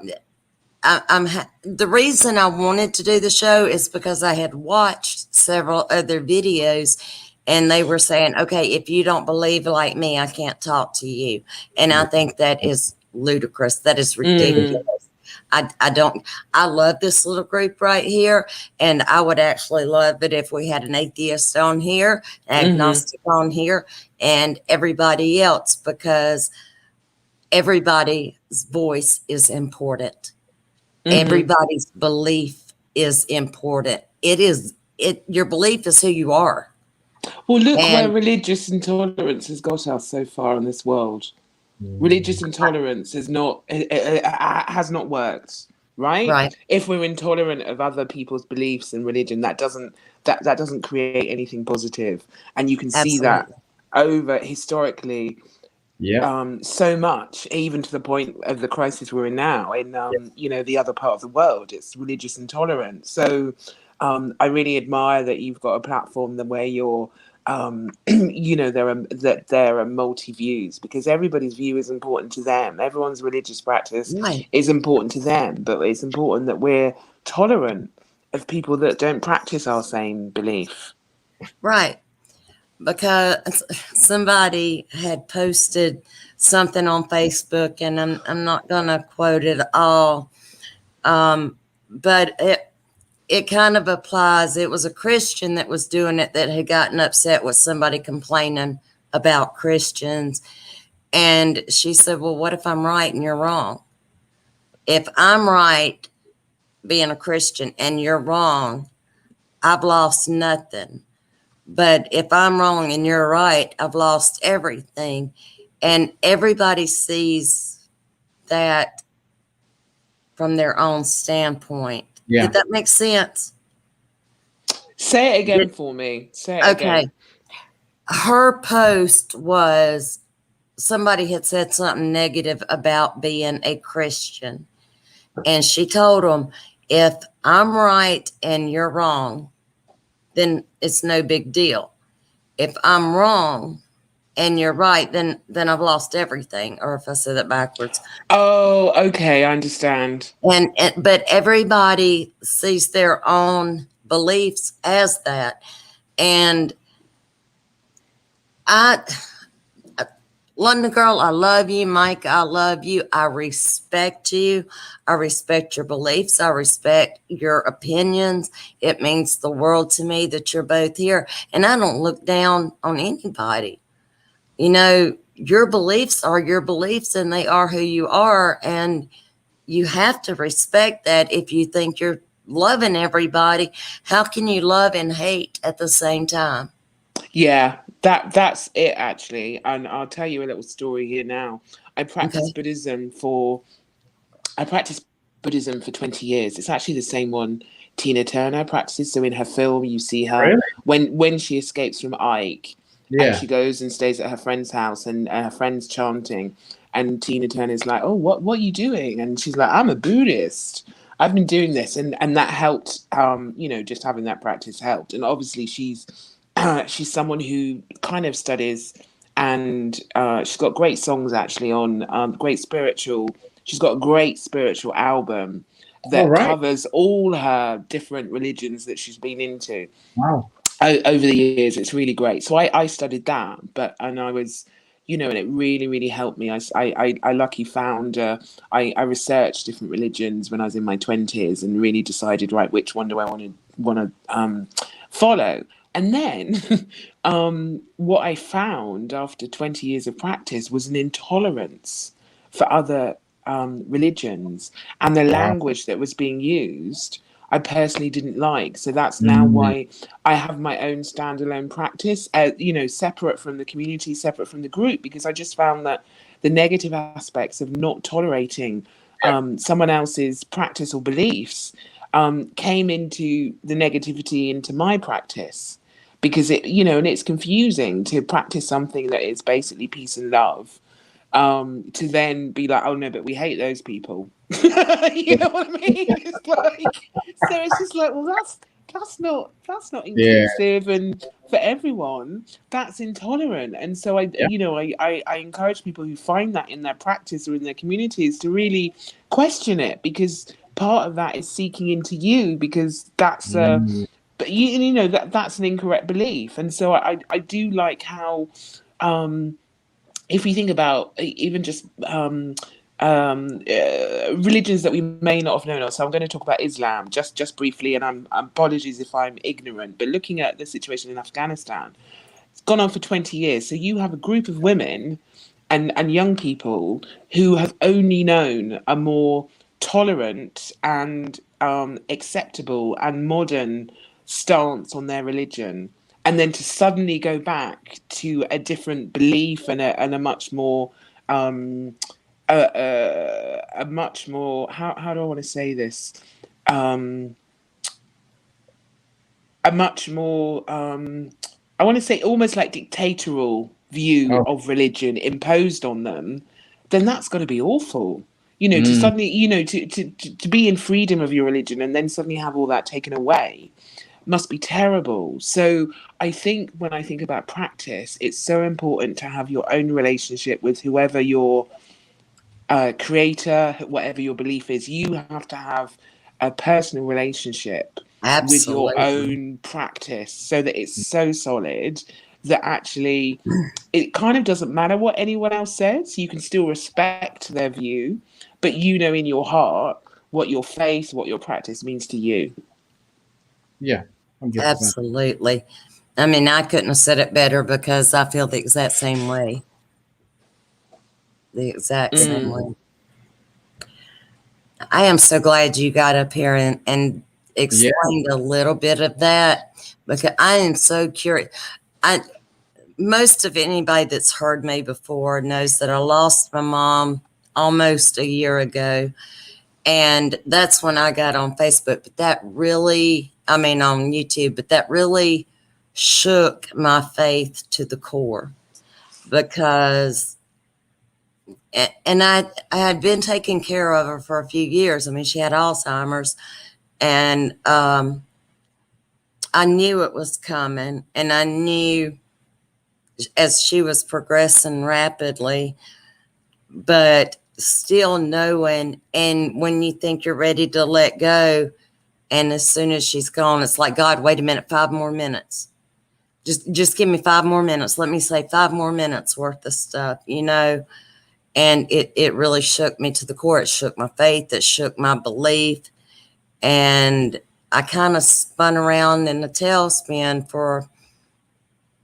the reason I wanted to do the show is because I had watched several other videos, and they were saying, okay, if you don't believe like me, I can't talk to you. And I think that is ludicrous. That is ridiculous. I love this little group right here. And I would actually love it if we had an atheist on here, agnostic on here, and everybody else, because everybody's voice is important. Everybody's belief is important. Your belief is who you are. Well, look where And religious intolerance has got us so far in this world. Religious intolerance has not worked, right? right, If we're intolerant of other people's beliefs and religion, that doesn't create anything positive, and you can see that absolutely. over historically. Yeah. So much, even to the point of the crisis we're in now in the other part of the world. It's religious intolerance. So I really admire that you've got a platform where you're there are multi views, because everybody's view is important to them. Everyone's religious practice Right, is important to them, but it's important that we're tolerant of people that don't practice our same belief. right. Because somebody had posted something on Facebook, and I'm not gonna quote it all, but it kind of applies. It was a Christian that was doing it that had gotten upset with somebody complaining about Christians. And she said, well, what if I'm right and you're wrong? If I'm right being a Christian and you're wrong, I've lost nothing. But if I'm wrong and you're right, I've lost everything. And everybody sees that from their own standpoint. Yeah. Did that make sense? Say it again for me. Say it Okay. again. Her post was, somebody had said something negative about being a Christian. And she told them, if I'm right and you're wrong, then it's no big deal. If I'm wrong and you're right, then I've lost everything. Or if I said that backwards. Oh, okay, I understand. But everybody sees their own beliefs as that. And London girl, I love you. Mike, I love you. I respect you. I respect your beliefs. I respect your opinions. It means the world to me that you're both here. And I don't look down on anybody. You know, your beliefs are your beliefs, and they are who you are. And you have to respect that. If you think you're loving everybody, how can you love and hate at the same time? Yeah, that's it actually. And I'll tell you a little story here now. I Okay. practiced Buddhism for 20 years. It's actually the same one Tina Turner practices. So in her film, you see her Really? when she escapes from Ike, and Yeah. she goes and stays at her friend's house, and her friend's chanting, and Tina Turner's like, "Oh, what are you doing?" And she's like, "I'm a Buddhist. I've been doing this," and that helped. Just having that practice helped. And obviously, she's someone who kind of studies, and she's got great songs actually on great spiritual. She's got a great spiritual album All that right. covers all her different religions that she's been into Wow. over the years. It's really great. So I studied that, and I was, and it really, really helped me. I lucky found, I researched different religions when I was in my 20s and really decided, right, which one do I want to follow? And then what I found after 20 years of practice was an intolerance for other religions, and the Wow. language that was being used I personally didn't like. So that's now Mm. why I have my own standalone practice, separate from the community, separate from the group, because I just found that the negative aspects of not tolerating someone else's practice or beliefs came into the negativity into my practice, because and it's confusing to practice something that is basically peace and love, to then be like, oh no, but we hate those people. You know what I mean? It's like, so it's just like, well, that's not Yeah. inclusive and for everyone. That's intolerant. And so Yeah. I encourage people who find that in their practice or in their communities to really question it, because part of that is seeking into you, because that's Mm. but you know that's an incorrect belief. And so I do like how if we think about even just religions that we may not have known of. So I'm going to talk about Islam just briefly, and I'm apologies if I'm ignorant, but looking at the situation in Afghanistan, it's gone on for 20 years. So you have a group of women and young people who have only known a more tolerant and acceptable and modern stance on their religion, and then to suddenly go back to a different belief and a much more a much more, how do I want to say this, um a much more I want to say almost like dictatorial view Oh. of religion imposed on them, then that's got to be awful. You know, to Mm. suddenly, you know, to be in freedom of your religion and then suddenly have all that taken away must be terrible. So I think when I think about practice, it's so important to have your own relationship with whoever your creator, whatever your belief is. You have to have a personal relationship with your Absolutely. own practice so that it's so solid that actually it kind of doesn't matter what anyone else says. You can still respect their view, but you know in your heart what your faith, what your practice means to you. Yeah. 100%. Absolutely. I mean, I couldn't have said it better because I feel the exact same way. The exact same Mm. way. I am so glad you got up here and Yeah. explained a little bit of that, because I am so curious. I Most of anybody that's heard me before knows that I lost my mom almost a year ago. And that's when I got on Facebook. But that really, I mean, on YouTube, but that really shook my faith to the core, because, and I had been taking care of her for a few years. I mean, she had Alzheimer's, and I knew it was coming, and I knew as she was progressing rapidly, but still knowing. And when you think you're ready to let go, and as soon as she's gone, it's like, God, wait a minute, 5 more minutes. Just give me 5 more minutes. Let me say 5 more minutes worth of stuff, you know? And it really shook me to the core. It shook my faith. It shook my belief. And I kind of spun around in a tailspin for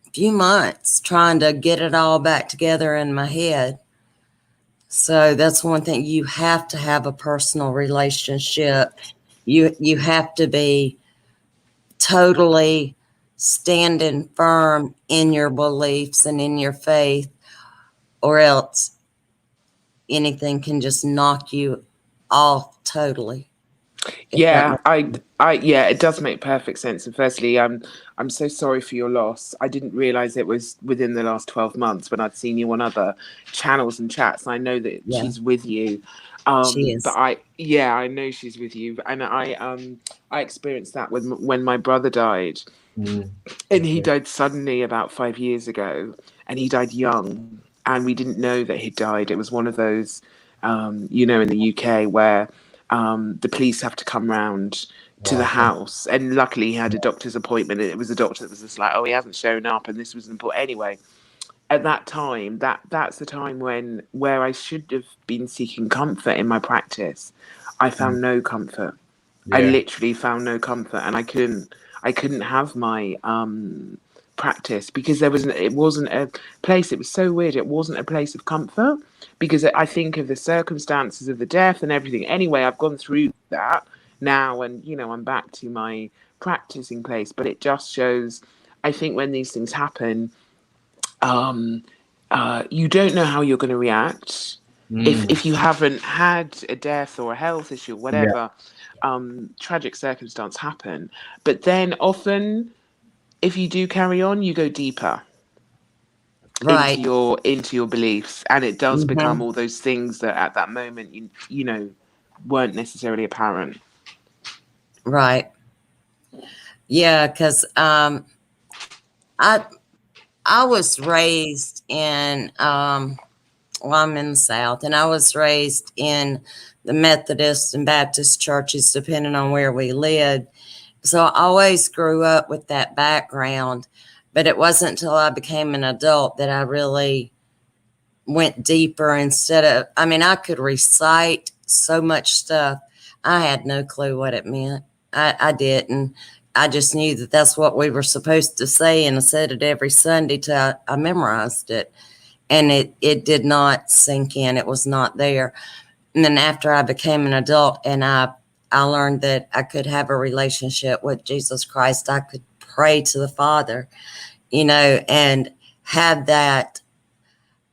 a few months trying to get it all back together in my head. So that's one thing. You have to have a personal relationship. You have to be totally standing firm in your beliefs and in your faith, or else anything can just knock you off totally. If that Yeah, makes sense. yeah, it does make perfect sense. And firstly, I'm so sorry for your loss. I didn't realize it was within the last 12 months when I'd seen you on other channels and chats. And I know that Yeah, she's with you. she But is. yeah, I know she's with you. And I experienced that when my brother died. Mm. And he Okay. died suddenly about 5 years ago, and he died young, and we didn't know that he died. It was one of those, in the UK where the police have to come round to the Wow. house, and luckily he had a doctor's appointment, and it was a doctor that was just like, oh, he hasn't shown up, and this was important anyway. At that time, that's the time where I should have been seeking comfort in my practice. I Mm. found no comfort. I Yeah. literally found no comfort, and I couldn't have my practice because it wasn't a place. It was so weird. It wasn't a place of comfort because I think of the circumstances of the death and everything. Anyway, I've gone through that now, and I'm back to my practicing place. But it just shows. I think when these things happen, um, you don't know how you're going to react Mm. if you haven't had a death or a health issue, Yeah. whatever. Tragic circumstance happen, but then often if you do carry on, you go deeper. Right. into your beliefs, and it does become Hmm. all those things that at that moment you know weren't necessarily apparent. Right. Yeah, because I I was raised in well, I'm in the South, and I was raised in the Methodist and Baptist churches, depending on where we lived. So I always grew up with that background, but it wasn't until I became an adult that I really went deeper. Instead of, I mean, I could recite so much stuff. I had no clue what it meant. I didn't. I just knew that that's what we were supposed to say, and I said it every Sunday till I memorized it. And it did not sink in. It was not there. And then after I became an adult and I learned that I could have a relationship with Jesus Christ, I could pray to the Father, and have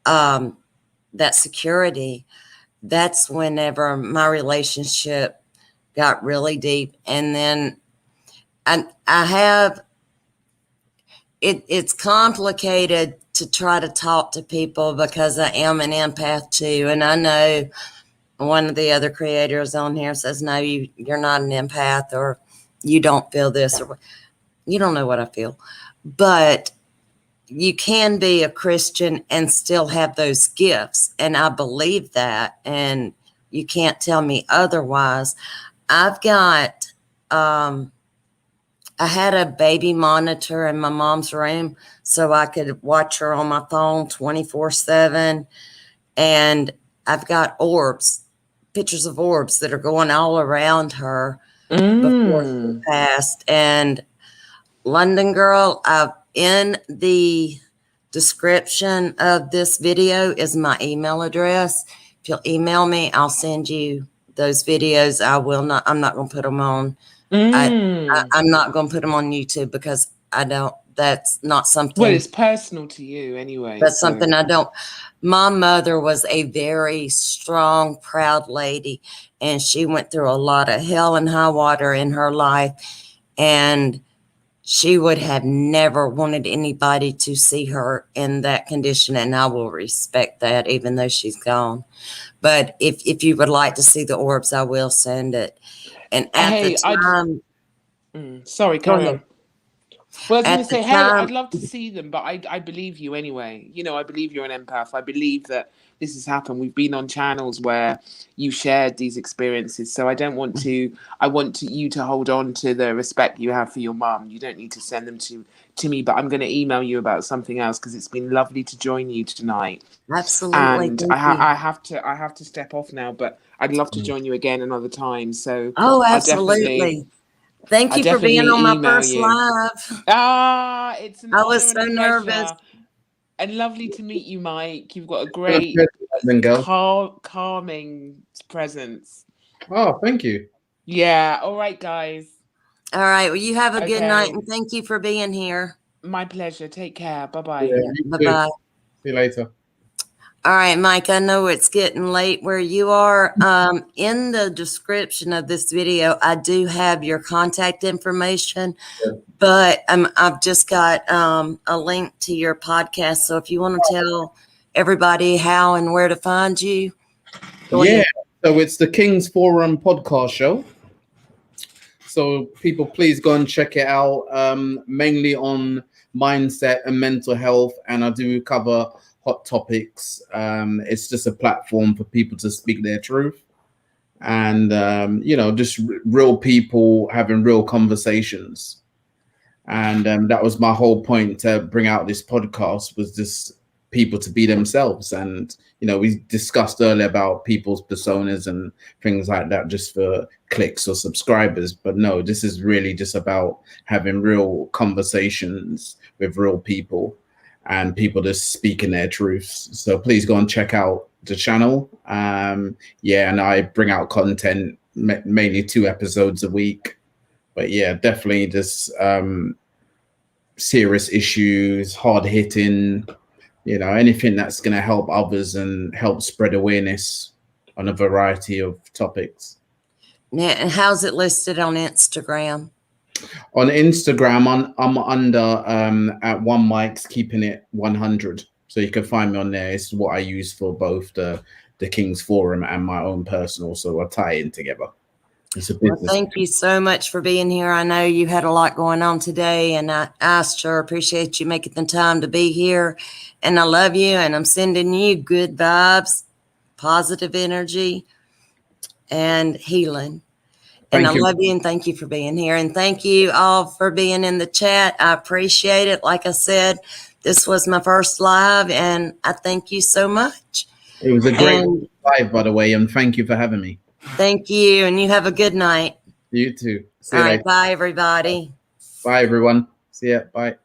um, that security. That's whenever my relationship got really deep. And then I have it's complicated to try to talk to people because I am an empath too. And I know one of the other creators on here says, no, you're not an empath, or you don't feel this, or you don't know what I feel. But you can be a Christian and still have those gifts. And I believe that. And you can't tell me otherwise. I've got, I had a baby monitor in my mom's room so I could watch her on my phone 24/7. And I've got orbs, pictures of orbs that are going all around her before she passed. And London Girl, in the description of this video is my email address. If you'll email me, I'll send you those videos. I'm not going to put them on. I'm not going to put them on YouTube because that's not Well, something. it's personal to you anyway. That's so. something I don't. My mother was a very strong, proud lady, and she went through a lot of hell and high water in her life. And she would have never wanted anybody to see her in that condition, and I will respect that, even though she's gone. But if you would like to see the orbs, I will send it. And at the time, sorry, go carry ahead. on. Well, I was going to At the say, hey, time, I'd love to see them, but I believe you anyway. I believe you're an empath. I believe that this has happened. We've been on channels where you shared these experiences. So I want you to hold on to the respect you have for your mum. You don't need to send them to me, but I'm going to email you about something else because it's been lovely to join you tonight. absolutely. And Thank you. I have to step off now, but I'd love to join you again another time. So Oh, I'll definitely absolutely. Thank you for being on my email first you. live. It's an I honor was and so a nervous. pleasure. And lovely to meet you, Mike. You've got a Been a great, pleasure, London Girl. calming presence. Oh, thank you. Yeah. All right, guys. All right. Well, you have a good night, Okay. and thank you for being here. My pleasure. Take care. Bye-bye. Yeah, you Bye too. bye. See you later. All right, Mike, I know it's getting late where you are. In the description of this video, I do have your contact information, but I've just got a link to your podcast. So if you want to tell everybody how and where to find you, go ahead. So it's the King's Forum podcast show. So people, please go and check it out. Mainly on mindset and mental health, and I do cover hot topics. It's just a platform for people to speak their truth, and just real people having real conversations. And that was my whole point to bring out this podcast, was just people to be themselves. And we discussed earlier about people's personas and things like that just for clicks or subscribers, but no, this is really just about having real conversations with real people and people just speaking their truths. So please go and check out the channel. And I bring out content, mainly 2 episodes a week. But yeah, definitely just serious issues, hard hitting, anything that's going to help others and help spread awareness on a variety of topics. Yeah, and how's it listed on Instagram? On Instagram, I'm under at One Mike's Keeping It 100. So you can find me on there. It's what I use for both the King's Forum and my own personal. So I tie in together. It's a Well, business. thank you so much for being here. I know you had a lot going on today, and I sure appreciate you making the time to be here. And I love you, and I'm sending you good vibes, positive energy, and healing. And I Thank you. love you, and thank you for being here. And thank you all for being in the chat. I appreciate it. Like I said, this was my first live, and I thank you so much. It was a great And live, by the way, and thank you for having me. thank you, and you have a good night. You too. See All you right, later. bye, everybody. Bye, everyone. See ya. Bye.